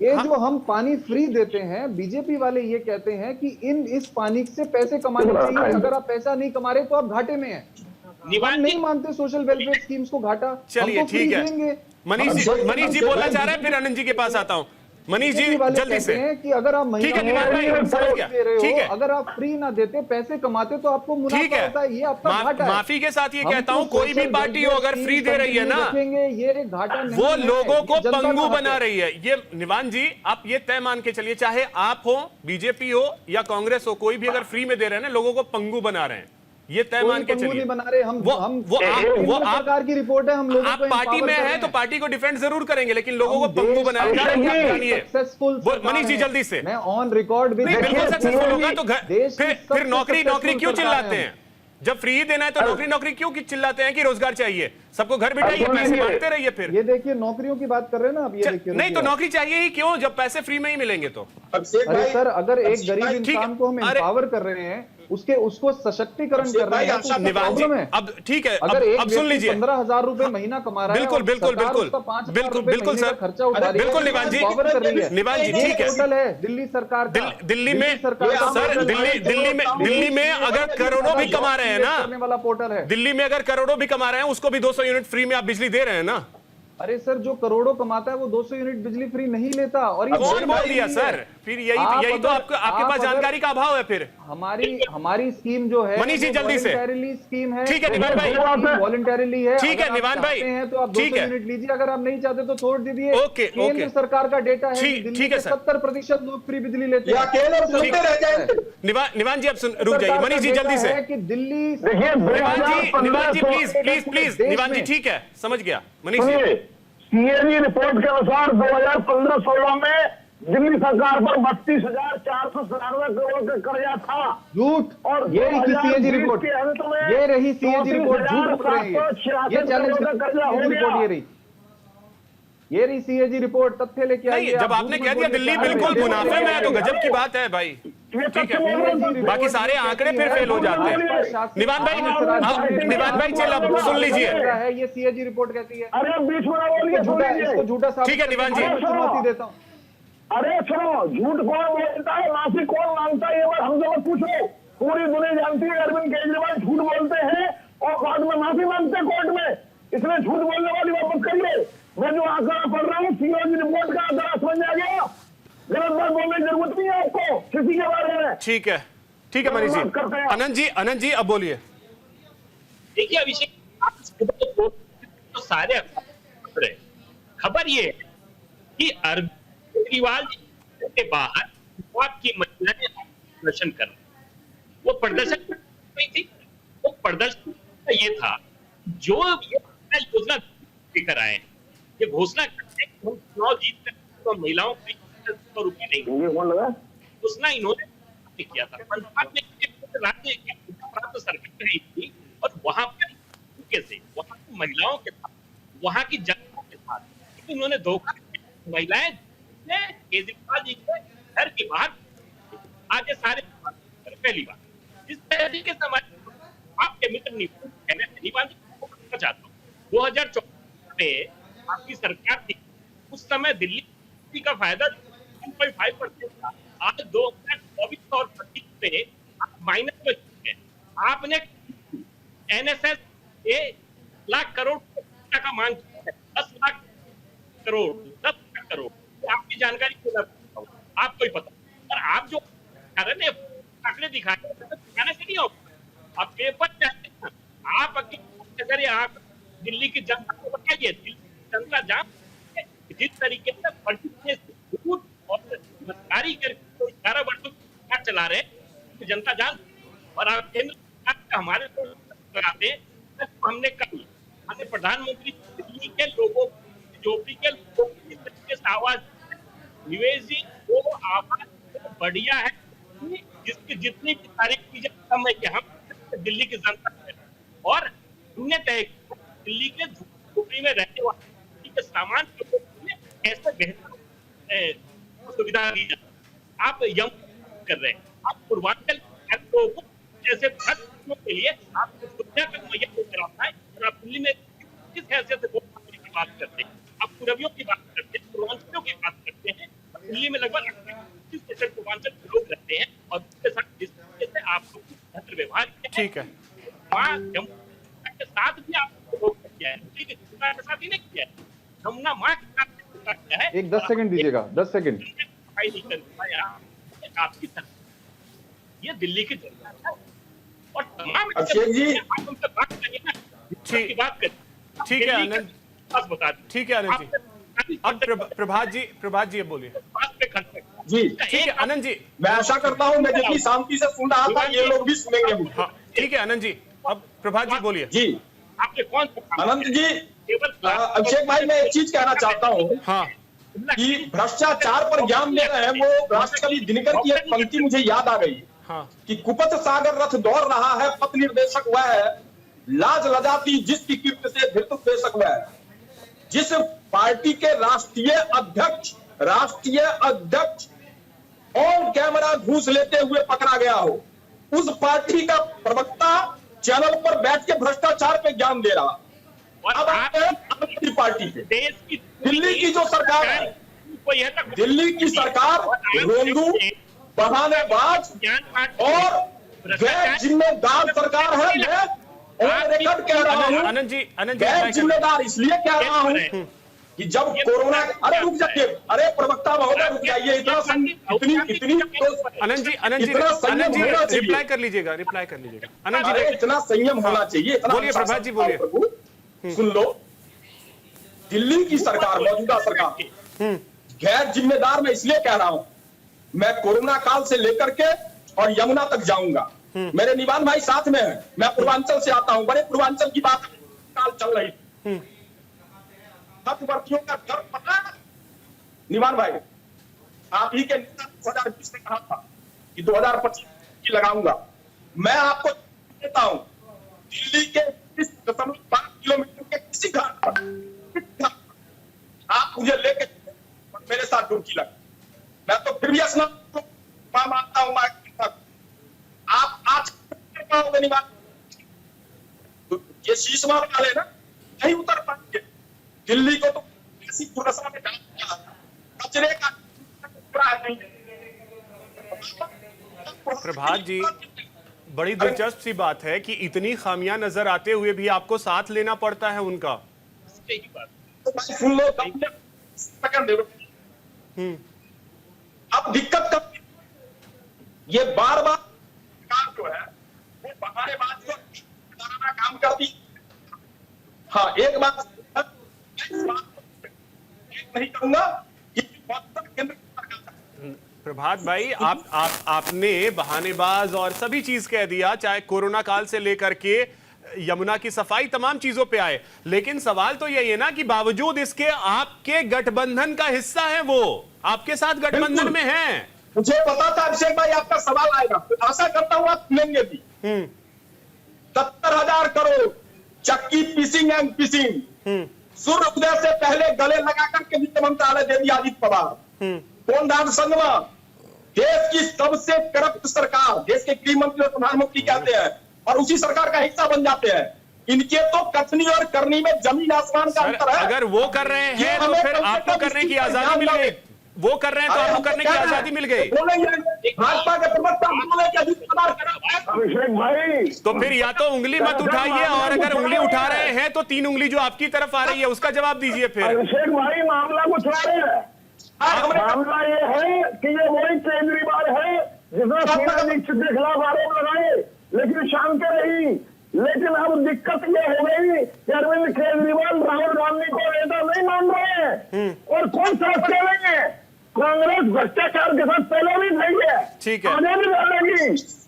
ये जो हम पानी फ्री देते हैं, बीजेपी वाले ये कहते हैं कि इस पानी से पैसे कमाने चाहिए, अगर आप पैसा नहीं कमा रहे तो आप घाटे में हैं। हम नहीं मानते सोशल वेलफेयर स्कीम्स को घाटा। चलिए ठीक है, मनीष जी बोलना चाह रहे हैं, फिर आनंद जी के पास आता हूं। मनीष जी जल्दी से कि अगर आप ठीक है निवान भाई, समझ गया, ठीक है, अगर आप फ्री ना देते, पैसे कमाते तो आपको मुनाफा होता है, ये आपका घाटा है। माफी के साथ ये कहता हूं, कोई भी पार्टी हो अगर फ्री दे रही है ना, ये घाटा नहीं, वो लोगों को पंगु बना रही है। ये निवान जी आप ये तय मान के चलिए, चाहे आप हो, बीजेपी हो या कांग्रेस हो, कोई भी अगर फ्री में दे रहे हैं ना, लोगों को पंगु बना रहे हैं, ये तय मान के चलिए। बना रहे हम वो सरकार की रिपोर्ट है, हम लोगों आप पार्टी में हैं तो पार्टी को डिफेंड जरूर करेंगे, लेकिन लोगों को पंगु बनाया जा रहा है। सक्सेसफुल मनीष जी जल्दी से, मैं ऑन रिकॉर्ड बिल्कुल सक्सेसफुल होगा तो फिर नौकरी क्यों चिल्लाते हैं? जब फ्री देना है तो नौकरी क्यों चिल्लाते हैं कि रोजगार चाहिए? सबको घर बिठाइए, पैसे बांटते रहिए। फिर ये देखिए नौकरियों की बात कर रहे हैं ना आप, ये देखिए नहीं तो नौकरी चाहिए ही क्यों जब पैसे फ्री में ही मिलेंगे तो? अरे सर, अगर एक गरीब इंसान को हम एम्पावर कर रहे हैं, उसको सशक्तिकरण कर रहे हैं, तो निवान जी अब ठीक है, अगर अब सुन लीजिए, 15,000 रुपए महीना कमा रहा है, बिल्कुल सर, खर्चा उठा रही है, बिल्कुल निवान जी ठीक है। दिल्ली सरकार, दिल्ली में अगर करोड़ों भी कमा रहे हैं ना, वाला पोर्टल है, दिल्ली में अगर करोड़ों भी कमा रहे हैं, उसको भी 200 यूनिट फ्री में आप बिजली दे रहे हैं ना। अरे सर, जो करोड़ों कमाता है वो 200 यूनिट बिजली फ्री नहीं लेता। और ये कौन बोल दिया सर? फिर यही तो आपके पास जानकारी का अभाव है। फिर हमारी स्कीम जो है, मनीष जी जल्दी से, स्कीम है, ठीक है निवान भाई, वॉलंटरीली है, ठीक है निवान भाई, तो आप 200 यूनिट लीजिए, अगर आप नहीं चाहते तो छोड़ दीजिए। ओके केंद्र सरकार का डेटा है, ठीक है सर, 70% लोग फ्री बिजली लेते हैं। निवान जी आप रुक जाइए, मनीष जी जल्दी से, कि दिल्ली, निवान जी प्लीज निवान जी, ठीक है समझ गया मनीष जी। सीएजी रिपोर्ट के अनुसार 2015-16 में दिल्ली सरकार पर 32,497 करोड़ का कर्जा था। झूठ। और ये रही सीएजी रिपोर्ट, ये रही सीएजी रिपोर्ट, झूठ बोल रहे हैं ये चैलेंज का कर्जा हो गया। ये रही सीएजी रिपोर्ट, तथ्य लेके आइए। जब आपने कह दिया दिल्ली बिल्कुल मुनाफे में है तो गजब की बात है भाई, ठीक है, बाकी सारे आंकड़े फिर फेल हो जाते हैं। निवान भाई चल अब सुन लीजिए, ये सीएजी रिपोर्ट कहती है। अरे बीच में इसको झूठा साबित, ठीक है निवान जी, चुनौती देता हूँ। अरे सुनो, झूठ कौन बोलता है, माफी कौन मांगता है, ये बात हमसे मत पूछो। पूरी दुनिया जानती है अरविंद केजरीवाल झूठ बोलते हैं और बाद में माफी मांगते हैं कोर्ट में, इसलिए झूठ बोलने वाली वापस करिए। मैं जो आंकड़ा पढ़ रहा हूँ सीएजी रिपोर्ट का आंकड़ा समझ आ गया, गलत बात बोलने की जरूरत नहीं है आपको किसी के बारे में। ठीक है मनीष जी। आनंद जी अब बोलिए। देखिए अभिषेक, तो सारे खबर ये है कि अरविंद केजरीवाल के बाहर की महिलाएं प्रदर्शन कर रही, वो प्रदर्शन नहीं थी, वो प्रदर्शन ये था जो योजना लेकर आए, ये घोषणा करते हैं कि हम चुनाव जीत कर तो महिलाओं को 100 रुपए देंगे। घोषणा इन्होंने किया था, पंजाब में राज्य प्राप्त सरकार रही थी और वहां पर कैसे वहां की महिलाओं के साथ, वहां की जनता के साथ इन्होंने धोखा किया। महिलाएं केजरीवाल जी के घर के बाहर आगे सारे पहली बार इस तरीके से आपके मित्र निवान जी को बताना चाहता हूँ, 2014 में आपकी सरकार थी, उस समय दिल्ली का फायदा 1.5% था। आज 2024 और 25 में माइनस में चुके हैं। आपने एनएसएस 1 लाख करोड़ का मांग किया है, 10 लाख करोड़ आपकी जानकारी को आपको ही पता। और आप जो आंकड़े दिखाने से नहीं होगा, आप पेपर चाहते हैं, आप अगर आप दिल्ली की जनता को बताइए, जनता जान जिस तरीके से झूठ और मस्कारी करके 11 वर्षों से चला रहे हैं, जनता जान। और आप केंद्र हमारे लगाते हैं, हमने कहा हमें प्रधानमंत्री दिल्ली के लोगों जोपड़ी के लोगों की तरीके से आवाज, निवेश जी वो आवाज बढ़िया है जिसकी जितनी भी तारीफ की जाए कम है कि हम दिल्ली की जनता है। और हमने तय किया दिल्ली के झोपड़ी में रहने वाले के सामान कैसे बेहतर सुविधा दी जाए। आप यम कर रहे हैं, आप पूर्वांचल को जैसे भ्रष्ट के लिए आप सुविधा का मुहैया कराना है, और आप दिल्ली में किस हैसियत से की बात करते हैं, आप पूर्वियों की बात करते हैं, पूर्वांचलों की बात करते हैं। दिल्ली में लगभग 25% पूर्वांचल के लोग रहते हैं, और उसके साथ जिस तरीके से आप लोग भद्र व्यवहार किया है, ठीक है, वहाँ जम्मू के साथ भी आपको रोक किया है, के साथ ही नहीं किया है, यमुना माँ के साथ किया है। एक 10 सेकंड दीजिएगा, 10 सेकंड। सफाई नहीं कर पाया आपकी तरफ, ये दिल्ली की जनता है, और तमाम अभिषेक जी, आप उनसे बात करिए ना, की बात करिए। ठीक है आनंद, बस बता दीजिए। ठीक है आनंद जी। अब प्रभात जी अब बोलिए। जी ठीक है आनंद जी, मैं आशा करता हूँ मैं जितनी शांति से सुन रहा था ये लोग भी सुनेंगे मुझे। हाँ ठीक है आनंद जी, अब प्रभात जी बोलिए। जी आपने कौन आनंद जी, अभिषेक भाई मैं एक चीज कहना चाहता हूँ हाँ कि भ्रष्टाचार पर ज्ञान दे रहे हैं, वो राष्ट्रकवि दिनकर की एक पंक्ति मुझे याद आ गई हाँ कि कुपथ सागर रथ दौड़ रहा है, पथ निर्देशक वह है, लाज लजाती जिसकी कीर्ति से धृत देशक वह है। जिस पार्टी के राष्ट्रीय अध्यक्ष ऑन कैमरा घूस लेते हुए पकड़ा गया हो, उस पार्टी का प्रवक्ता चैनल पर बैठ के भ्रष्टाचार पे ज्ञान दे रहा। अब आते हैं आम आदमी पार्टी पे। देश की दिल्ली की जो सरकार है, दिल्ली की सरकार रोंदू, बहानेबाज और गैर जिम्मेदार सरकार है। मैं ऑन रिकॉर्ड कह रहा हूँ, आनंद जी गैर जिम्मेदार इसलिए कह रहा हूँ कि जब कोरोना, अरे रुक जाइए, अरे प्रवक्ता महोदय रुक जाइए, इतना आनंद जी रिप्लाई कर लीजिएगा आनंद अरे इतना संयम होना चाहिए, इतना बोलिए प्रभात जी बोलिए। सुन लो, दिल्ली की सरकार, मौजूदा सरकार गैर जिम्मेदार मैं इसलिए कह रहा हूं, मैं कोरोना काल से लेकर के और यमुना तक जाऊंगा। मेरे निवान भाई साथ में है, मैं पूर्वांचल से आता हूं, बड़े पूर्वांचल की बात काल चल रही थी। मध्यवर्तियों का डर पता निवान भाई, आप ही के नेता 2020 में कहा था कि 2025 की लगाऊंगा। मैं आपको देता हूं, दिल्ली के 20.5 किलोमीटर के किसी घाट पर आप मुझे लेके मेरे साथ डुबकी लगा, मैं तो फिर भी स्नान मानता हूं। आप आज पाओगे तो ये शीश मार वाले ना नहीं उतर पाएंगे। दिल्ली को तो ऐसी दुर्दशा में डाल दिया, कचरे का पूरा नहीं। प्रभात जी, बड़ी दिलचस्प सी बात है कि इतनी खामियां नजर आते हुए भी आपको साथ लेना पड़ता है उनका। सुन लो, सेकंड दे दो। अब दिक्कत कब, ये बार बार सरकार जो है वो बहानेबाज को काम करती। हाँ एक बात नहीं कहूंगा, प्रभात भाई, आपने बहानेबाज और सभी चीज कह दिया, चाहे कोरोना काल से लेकर के यमुना की सफाई, तमाम चीजों पे आए, लेकिन सवाल तो यही है ना कि बावजूद इसके आपके गठबंधन का हिस्सा है, वो आपके साथ गठबंधन में है। मुझे पता था अभिषेक भाई आपका सवाल आएगा, तो आशा करता हूं आप सुनेंगे भी। 70,000 करोड़ चक्की पीसिंग एंड पिसिंग, सूर्य उदय से पहले गले लगा करके वित्त मंत्रालय दे दिया अजित पवार। कोनराड संगमा, देश की सबसे करप्ट सरकार, देश के गृह मंत्री और प्रधानमंत्री कहते हैं, और उसी सरकार का हिस्सा बन जाते हैं। इनके तो कथनी और करनी में जमीन आसमान का अंतर है। अगर वो कर रहे हैं तो फिर आपको करने की आजादी मिल गई, वो कर रहे हैं तो आपको करने की आजादी मिल गई। भाजपा के प्रवक्ता अभिषेक भाई, तो फिर या तो उंगली मत उठाइए, और अगर उंगली उठा रहे हैं तो 3 उंगली जो आपकी तरफ आ रही है उसका जवाब दीजिए फिर। अभिषेक भाई मामला कुछ और है। मामला ये है कि ये वही केजरीवाल है जिसने शीला दीक्षित के खिलाफ आरोप लगाए, लेकिन शांत रही। लेकिन अब दिक्कत ये हो गई कि अरविंद केजरीवाल राहुल गांधी को नेता नहीं मान रहे हैं, और कौन साथ चलेंगे। कांग्रेस भ्रष्टाचार के साथ पहले भी नहीं है, ठीक है, आगे भी लड़ेगी,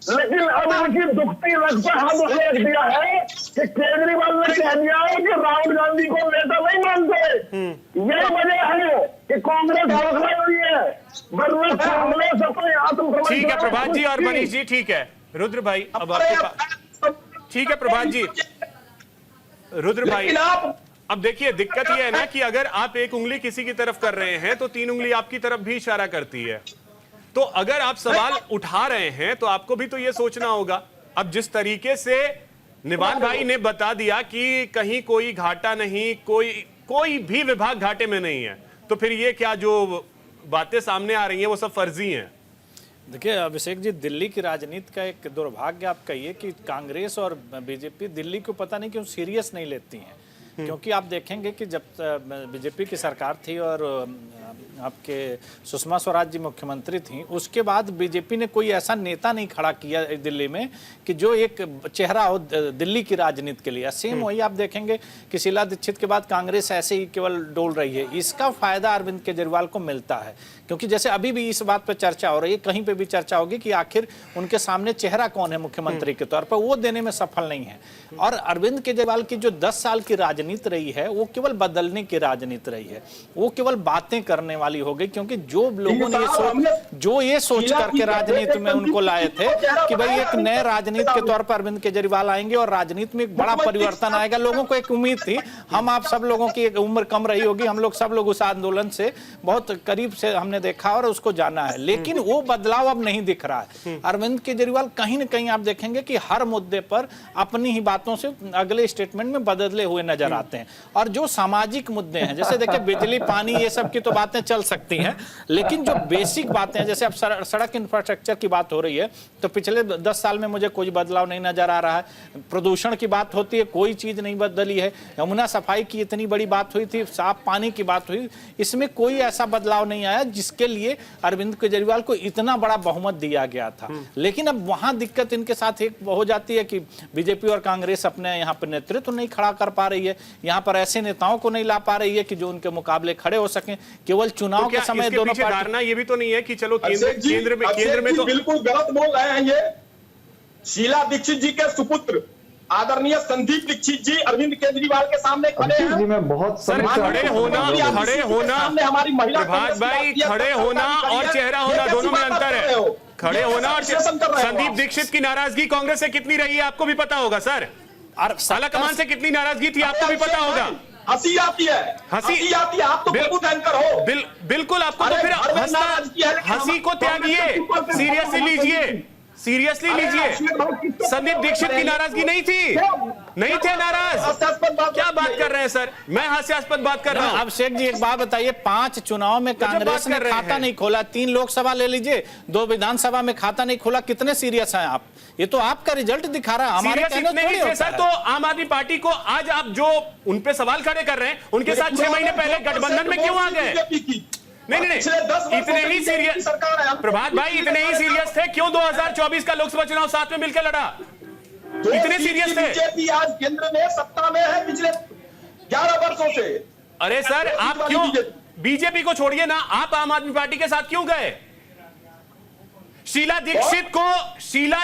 लेकिन अब उनकी दुखती रख पर हाथ रख दिया है कि केजरीवाल ने कह दिया है कि राहुल गांधी को नेता नहीं मानते। यही वजह है कि कांग्रेस हौसला हुई है, वरना कांग्रेस अपने आत्म। ठीक है प्रभात जी और मनीष जी, ठीक है। रुद्र भाई अब आपके पास, ठीक है प्रभात जी, रुद्र भाई, अब देखिए दिक्कत यह है ना कि अगर आप एक उंगली किसी की तरफ कर रहे हैं तो 3 उंगली आपकी तरफ भी इशारा करती है। तो अगर आप सवाल उठा रहे हैं तो आपको भी तो यह सोचना होगा। अब जिस तरीके से निवान भाई ने बता दिया कि कहीं कोई घाटा नहीं, कोई भी विभाग घाटे में नहीं है, तो फिर ये क्या जो बातें सामने आ रही हैं वो सब फर्जी हैं। देखिए अभिषेक जी, दिल्ली की राजनीति का एक दुर्भाग्य आप कहिए कि कांग्रेस और बीजेपी दिल्ली को पता नहीं क्यों सीरियस नहीं लेती हैं। क्योंकि आप देखेंगे कि जब बीजेपी की सरकार थी और आपके सुषमा स्वराज जी मुख्यमंत्री थी, उसके बाद बीजेपी ने कोई ऐसा नेता नहीं खड़ा किया दिल्ली में कि जो एक चेहरा हो दिल्ली की राजनीति के लिए। सेम वही आप देखेंगे कि शीला दीक्षित के बाद कांग्रेस ऐसे ही केवल डोल रही है। इसका फायदा अरविंद केजरीवाल को मिलता है, क्योंकि जैसे अभी भी इस बात पर चर्चा हो रही है, कहीं पे भी चर्चा होगी कि आखिर उनके सामने चेहरा कौन है मुख्यमंत्री के तौर पर, वो देने में सफल नहीं है। और अरविंद केजरीवाल की जो 10 साल की राजनीति रही है वो केवल बदलने की राजनीति रही है, वो केवल बातें करने वाली हो गई। क्योंकि जो लोगों ने ये सोच करके राजनीति में उनको लाए थे कि भाई एक नए राजनीति के तौर पर अरविंद केजरीवाल आएंगे और राजनीति में एक बड़ा परिवर्तन आएगा, लोगों को एक उम्मीद थी। हम आप सब लोगों की एक उम्र कम रही होगी, हम लोग सब लोग उस आंदोलन से बहुत करीब से हमने देखा और उसको जाना है, लेकिन वो बदलाव अब नहीं दिख रहा है। अरविंद केजरीवाल कहीं ना कहीं आप देखेंगे कि हर मुद्दे पर अपनी ही बातों से अगले स्टेटमेंट में बदले हुए नजर आते हैं। और जो सामाजिक मुद्दे हैं, जैसे देखिए बिजली पानी ये सब की तो बातें चल सकती हैं, लेकिन जो बेसिक बातें हैं, जैसे अब सड़क इंफ्रास्ट्रक्चर की बात हो रही है तो पिछले 10 साल में मुझे कोई बदलाव नहीं नजर आ रहा है। प्रदूषण की बात होती है, कोई चीज नहीं बदली है। यमुना सफाई की इतनी बड़ी बात हुई थी, साफ पानी की बात हुई, इसमें कोई ऐसा बदलाव नहीं आया जिसके लिए अरविंद केजरीवाल को इतना बड़ा बहुमत दिया गया था। लेकिन अब वहां दिक्कत इनके साथ एक हो जाती है कि बीजेपी और कांग्रेस अपने यहाँ पर नेतृत्व नहीं खड़ा कर पा रही है, यहाँ पर ऐसे नेताओं को नहीं ला पा रही है कि जो उनके मुकाबले खड़े हो सकें। केवल चुनाव के समय दोनों धारणा ये भी तो नहीं है कि चलो केंद्र में तो बिल्कुल गलत बोल रहे हैं। ये शीला दीक्षित जी के सुपुत्र आदरणीय संदीप दीक्षित जी अरविंद केजरीवाल के सामने खड़े हैं। मैं बहुत खड़े होना हमारी महिला भाई खड़े होना और चेहरा होना दोनों में अंतर है। खड़े होना और संदीप दीक्षित की नाराजगी कांग्रेस से कितनी रही है आपको भी पता होगा सर। आला कमान से कितनी नाराजगी थी आपको भी पता होगा। हंसी आती है, हंसी आती है। आप तो बहुत एंकर हो। बिल्कुल, आपको तो फिर हंसी को त्यागिए, सीरियसली लीजिए, सीरियसली लीजिए। संदीप दीक्षित की नाराजगी नहीं थी, नहीं थे नाराज। क्या बात कर रहे हैं सर, मैं हास्यास्पद बात कर रहा हूं। अब शेख जी एक बात बताइए, 5 चुनाव में कांग्रेस ने खाता नहीं खोला, 3 लोकसभा ले लीजिए, 2 विधानसभा में खाता नहीं खोला, कितने सीरियस हैं आप? ये तो आपका रिजल्ट दिखा रहा है, हमारे कहने सर। तो आम आदमी पार्टी को आज आप जो उन पे सवाल खड़े कर रहे हैं, उनके साथ 6 महीने पहले गठबंधन में क्यों आ गए? नहीं, इतने ही सीरियस प्रभात भाई, इतने ही सीरियस थे क्यों 2024 का लोकसभा चुनाव साथ में मिलकर लड़ा? इतने सीरियस थे। बीजेपी आज केंद्र में सत्ता में है पिछले 11 वर्षों से। अरे सर, आप क्यों बीजेपी को छोड़िए ना, आप आम आदमी पार्टी के साथ क्यों गए? शीला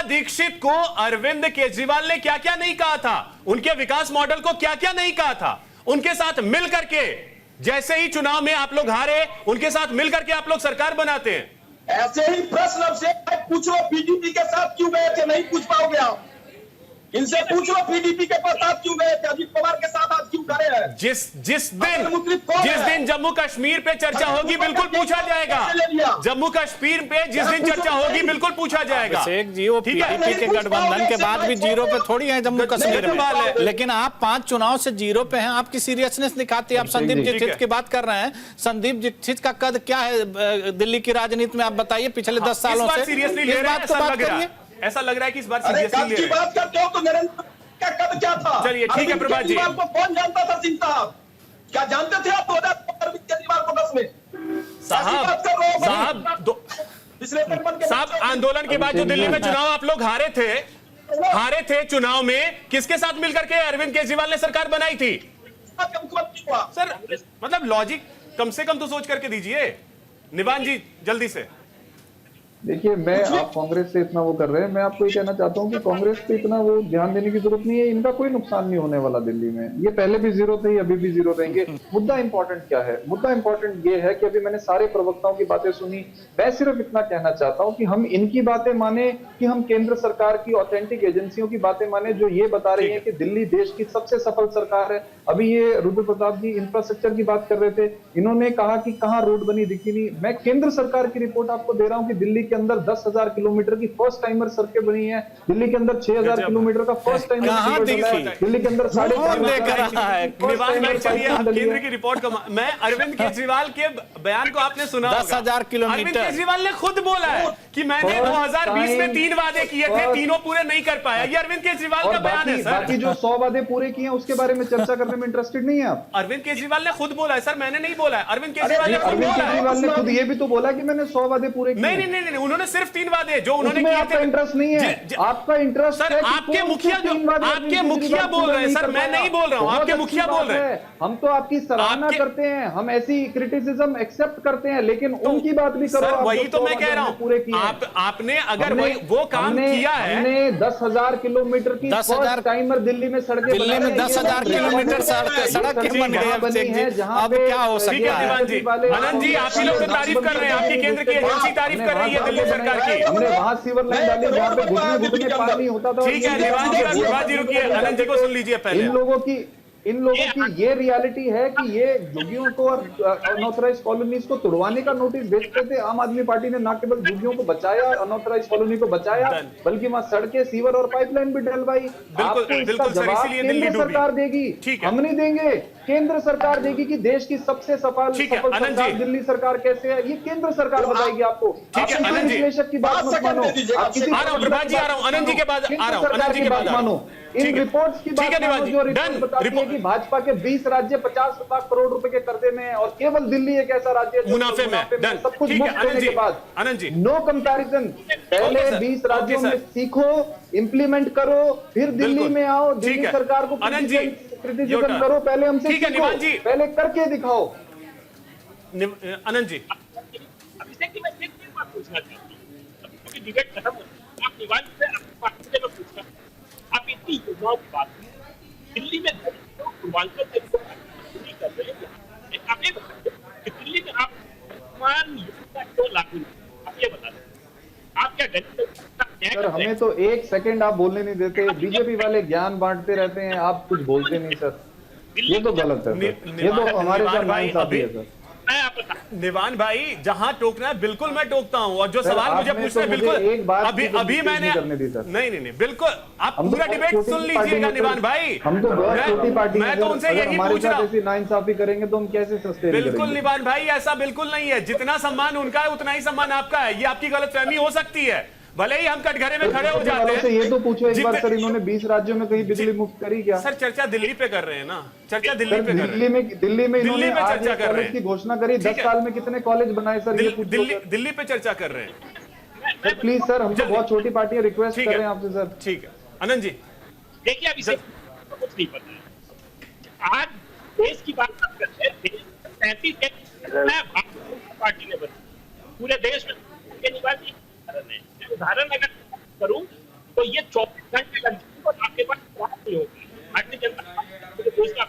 दीक्षित को अरविंद केजरीवाल ने क्या क्या नहीं कहा था, उनके विकास मॉडल को क्या क्या नहीं कहा था, उनके साथ मिल करके जैसे ही चुनाव में आप लोग हारे, उनके साथ मिलकर के आप लोग सरकार बनाते हैं। ऐसे ही प्रश्न अब से पूछो, पीडीपी के साथ क्यों गए थे? नहीं पूछ पाओगे आप। इनसे पूछो पीडीपी के साथ क्यों गए थे, अजित पवार के साथ आज क्यों खड़े हैं? जिस दिन जम्मू कश्मीर पे चर्चा होगी बिल्कुल पूछा जाएगा। जम्मू कश्मीर पे जिस दिन चर्चा होगी बिल्कुल पूछा जाएगा। शेख जी, वो पीडीपी के गठबंधन के बाद भी 0 पे थोड़ी है जम्मू कश्मीर में, लेकिन आप 5 चुनाव से 0 पे हैं, आपकी सीरियसनेस दिखाती है। आप संदीप दीक्षित की बात कर रहे हैं, संदीप दीक्षित का कद क्या है दिल्ली की राजनीति में, आप बताइए पिछले 10 सालों से। सीरियसली बात करिए, ऐसा लग रहा है कि इस बार सीरियसली ले रहे हैं। बात करते हो तो नरेंद्र का कद क्या था? चलिए ठीक है प्रभात जी, को कौन जानता था? सिंह साहब क्या जानते थे आप 2014 केजरीवाल को 10 में? साहब आंदोलन के बाद जो दिल्ली में चुनाव आप लोग हारे थे चुनाव में किसके साथ मिलकर के अरविंद केजरीवाल ने सरकार बनाई थी? सर मतलब लॉजिक कम से कम तो सोच करके दीजिए। निवान जी जल्दी से। देखिए, मैं आप कांग्रेस से इतना वो कर रहे हैं, मैं आपको ये कहना चाहता हूँ कि कांग्रेस पे इतना वो ध्यान देने की जरूरत नहीं है। इनका कोई नुकसान नहीं होने वाला दिल्ली में। ये पहले भी जीरो थे, अभी भी जीरो रहेंगे। मुद्दा इंपॉर्टेंट क्या है? मुद्दा इंपॉर्टेंट ये है कि अभी मैंने सारे प्रवक्ताओं की बातें सुनी। मैं सिर्फ इतना कहना चाहता हूँ कि हम इनकी बातें माने कि हम केंद्र सरकार की ऑथेंटिक एजेंसियों की बातें माने, जो ये बता रही है कि दिल्ली देश की सबसे सफल सरकार है। अभी ये रुद्र प्रताप जी इंफ्रास्ट्रक्चर की बात कर रहे थे, इन्होंने कहा कि कहाँ रोड बनी दिखी नहीं। मैं केंद्र सरकार की रिपोर्ट आपको दे रहा हूँ कि दिल्ली के अंदर 10,000 किलोमीटर की फर्स्ट टाइमर सड़कें बनी है। दिल्ली के अंदर 6,000 किलोमीटर का फर्स्ट टाइमर दिल्ली के अंदर 5.5 केंद्र की रिपोर्ट का मैं अरविंद केजरीवाल के बयान को आपने सुना 10,000 किलोमीटर। अरविंद केजरीवाल ने खुद बोला है कि मैंने 2020 में 3 वादे किए थे, तीनों पूरे नहीं कर पाया। ये अरविंद केजरीवाल का बयान है सर। बाकी जो 100 वादे पूरे किए हैं उसके बारे में चर्चा करने में इंटरेस्टेड नहीं है आप? अरविंद केजरीवाल ने खुद बोला है सर, मैंने नहीं बोला है। अरविंद केजरीवाल ने खुद ये भी तो बोला कि मैंने 100 वादे पूरे किए। नहीं, उन्होंने सिर्फ 3 वादे जो उन्होंने किए थे। आपका इंटरेस्ट नहीं है, आपका इंटरेस्ट सर, आपके मुखिया बोल रहे हैं सर, मैं नहीं बोल रहा हूं, आपके मुखिया बोल रहे हैं। हम तो आपकी सराहना करते हैं, हम ऐसी क्रिटिसिज्म एक्सेप्ट करते हैं, लेकिन उनकी बात भी करो। वही तो मैं कह रहा हूं, पूरे किए आपने अगर वो काम किया है। हमने 10,000 किलोमीटर की 10,000 टाइमर दिल्ली में सड़कें, दिल्ली में 10,000 किलोमीटर सड़क बन गई है। जहां पे क्या हो सकता है? आनंद जी, आप ही लोग तो तारीफ कर रहे हैं, आपकी केंद्र की एजेंसी तारीफ कर रही है दिल्ली सरकार की। हमने वहां सीवर लाइन डाली जहां पे घुटने पानी होता था। ठीक है, निवान जी रुकिए, आनंद जी को सुन लीजिए पहले। इन लोगों की ये रियलिटी है कि ये झुग्गियों को और अनऑथराइज कॉलोनीज को तुड़वाने का नोटिस भेजते थे। आम आदमी पार्टी ने न केवल झुग्गियों को बचाया, अनऑथराइज कॉलोनी को बचाया, बल्कि वहां सड़कें, सीवर और पाइपलाइन भी डलवाई। आपको इसका जवाब केंद्र सरकार देगी, हम नहीं देंगे। केंद्र सरकार देगी कि देश की सबसे सफल सरकार दिल्ली सरकार कैसे है, ये केंद्र सरकार बताएगी आपको। विश्लेषक की बात मत मानो, आनंद जी के बाद सरकार की बात मानो। इन रिपोर्ट्स की बात मानो जो रिपोर्ट बताती है कि भाजपा के 20 राज्य 50 लाख करोड़ रुपए के कर्जे में है और केवल दिल्ली एक ऐसा राज्य है मुनाफे में सब कुछ मुफ्त देने के बाद। No comparison. पहले 20 राज्यों में सीखो, इंप्लीमेंट करो, फिर दिल्ली में आओ, दिल्ली सरकार को क्रिटिसिज्म करो। पहले हमसे सीखो, पहले करके दिखाओ। आनंद जी, अभिषेक जी, मैं एक बात पूछना चाहती हूँ, डिबेट खत्म हो, आप निवान से पूछना, आप इतनी योजनाओं की बात दिल्ली में पूर्वांचल से कर रहे हैं, आप ये बताइए कि दिल्ली में आप योजना क्यों लागू नहीं? आप ये बता दें, आप क्या गणित? सर, हमें तो 1 सेकंड आप बोलने नहीं देते। बीजेपी वाले ज्ञान बांटते रहते हैं, आप कुछ बोलते नहीं सर। ये तो गलत है सर, ये तो हमारे साथ नाइंसाफी है सर। निवान भाई, जहां टोकना है बिल्कुल मैं टोकता हूं, और जो सवाल मुझे पूछना है बिल्कुल अभी मैंने नहीं बिल्कुल आप पूरा डिबेट सुन लीजिएगा निवान भाई। हम तो बहुत छोटी पार्टी मैं तो उनसे यही पूछ रहा हूं, नाइंसाफी करेंगे तो हम कैसे सस्ते बिल्कुल निवान भाई, ऐसा बिल्कुल नहीं है। जितना सम्मान उनका है उतना ही सम्मान आपका है। ये आपकी गलतफहमी हो सकती है, भले ही हम कटघरे में खड़े हो जाते हैं। ये तो पूछो एक बार सर, इन्होंने 20 राज्यों में कहीं बिजली मुफ्त करी क्या? सर, चर्चा दिल्ली पे कर रहे हैं ना, चर्चा दिल्ली पे कर रहे हैं। दिल्ली में इन्होंने चर्चा कर रहे हैं की घोषणा करी। 10 साल में कितने कॉलेज बनाए सर? दिल्ली पे चर्चा कर रहे हैं सर। प्लीज सर, हम तो बहुत छोटी पार्टी है, रिक्वेस्ट कर रहे हैं आपसे सर। ठीक है आनंद जी। देखिए, अभी से कुछ नहीं पता है। आज देश की बात करते हैं, 33 पार्टी ने बनी पूरे देश में। उदाहरण अगर करूं तो ये 24 घंटे लग जाएंगे और आपके पास बात नहीं होगी। भारतीय जनता पार्टी देश का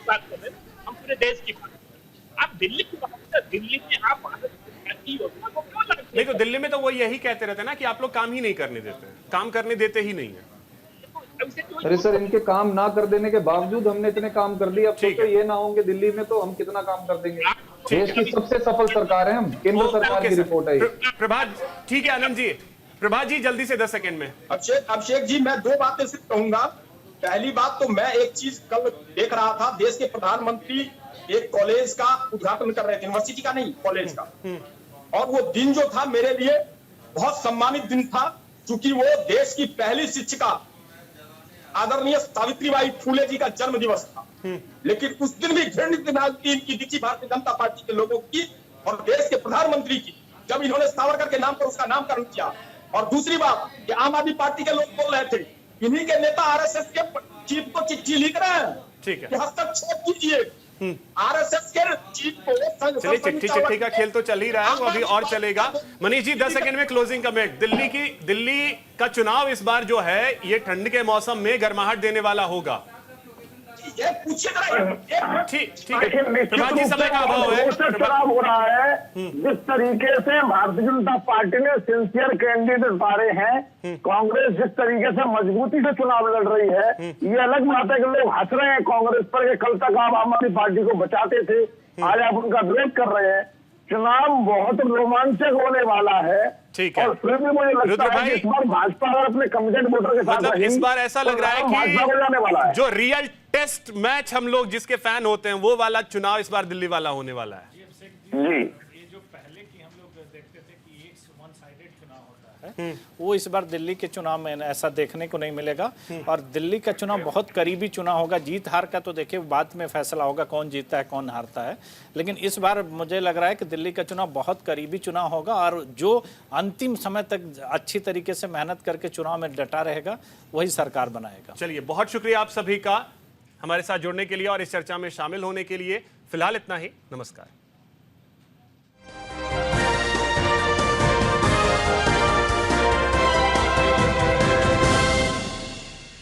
बात कर रहे हैं, हम पूरे देश की बात। आप दिल्ली की बात कर, दिल्ली में आप भारत की योजना को क्यों लागू नहीं? तो दिल्ली में तो वो यही कहते रहते हैं ना कि आप लोग काम ही नहीं करने देते, काम करने देते ही नहीं है। अरे सर, इनके काम ना कर देने के बावजूद हमने इतने काम कर दिए। अब सोचो ये ना होंगे दिल्ली में तो हम कितना काम कर देंगे। देश की सबसे सफल सरकार है हम, केंद्र सरकार की रिपोर्ट है। प्रभात, ठीक है आनंद जी। प्रभात जी, जल्दी से 10 सेकंड में। अभिषेक जी, मैं 2 बातें सिर्फ कहूंगा। पहली बात तो मैं एक चीज कल देख रहा था, देश के प्रधानमंत्री एक कॉलेज का उद्घाटन कर रहे थे, यूनिवर्सिटी का नहीं, कॉलेज का। और वो दिन जो था मेरे लिए बहुत सम्मानित दिन था, क्योंकि वो देश की पहली शिक्षिका आदरणीय सावित्रीबाई फूले जी का जन्म दिवस था। लेकिन उस दिन भी घृणित इनकी दिखी भारतीय जनता पार्टी के लोगों की और देश के प्रधानमंत्री की, जब इन्होंने सावरकर के नाम पर उसका नामकरण किया। और दूसरी बात कि आम आदमी पार्टी के लोग बोल रहे थे, इन्हीं के नेता आरएसएस के चीफ को चिट्ठी लिख रहे हैं ठीक है कि हस्तक्षेप कीजिए, आरएसएस के चीफ को चलिए, चिट्ठी चिट्ठी का खेल तो चल ही रहा है, वो अभी और चलेगा। मनीष जी 10 सेकंड में क्लोजिंग कमेंट। दिल्ली का चुनाव इस बार जो है ये ठंड के मौसम में गर्माहट देने वाला होगा। ये पूछिए जरा। ठीक है, प्रभात जी समय का अभाव है। चुनाव हो रहा है, जिस तरीके से भारतीय जनता पार्टी ने सिंसियर कैंडिडेट उतारे हैं, कांग्रेस जिस तरीके से मजबूती से चुनाव लड़ रही है, ये अलग बात है कि लोग हंस रहे हैं कांग्रेस पर कि कल तक आप आम आदमी पार्टी को बचाते थे, आज आप उनका विरोध कर रहे हैं। चुनाव बहुत रोमांचक होने वाला है। ठीक है, और फिर भी मुझे लगता है कि इस बार भाजपा अगर अपने कमिटेड वोटर के साथ मतलब इस बार ऐसा लग रहा है कि जो रियल टेस्ट मैच हम लोग जिसके फैन होते हैं वो वाला चुनाव इस बार दिल्ली वाला होने वाला है। जी, ये जो पहले की हम लोग देखते थे कि एक वन साइडेड चुनाव होता है, वो इस बार दिल्ली के चुनाव में ऐसा देखने को नहीं मिलेगा। और दिल्ली का चुनाव बहुत करीबी चुनाव होगा। जीत हार का तो देखिए बाद में फैसला होगा, कौन जीतता है कौन हारता है, लेकिन इस बार मुझे लग रहा है कि दिल्ली का चुनाव बहुत करीबी चुनाव होगा और जो अंतिम समय तक अच्छी तरीके से मेहनत करके चुनाव में डटा रहेगा वही सरकार बनाएगा। चलिए, बहुत शुक्रिया आप सभी का हमारे साथ जुड़ने के लिए और इस चर्चा में शामिल होने के लिए। फिलहाल इतना ही, नमस्कार।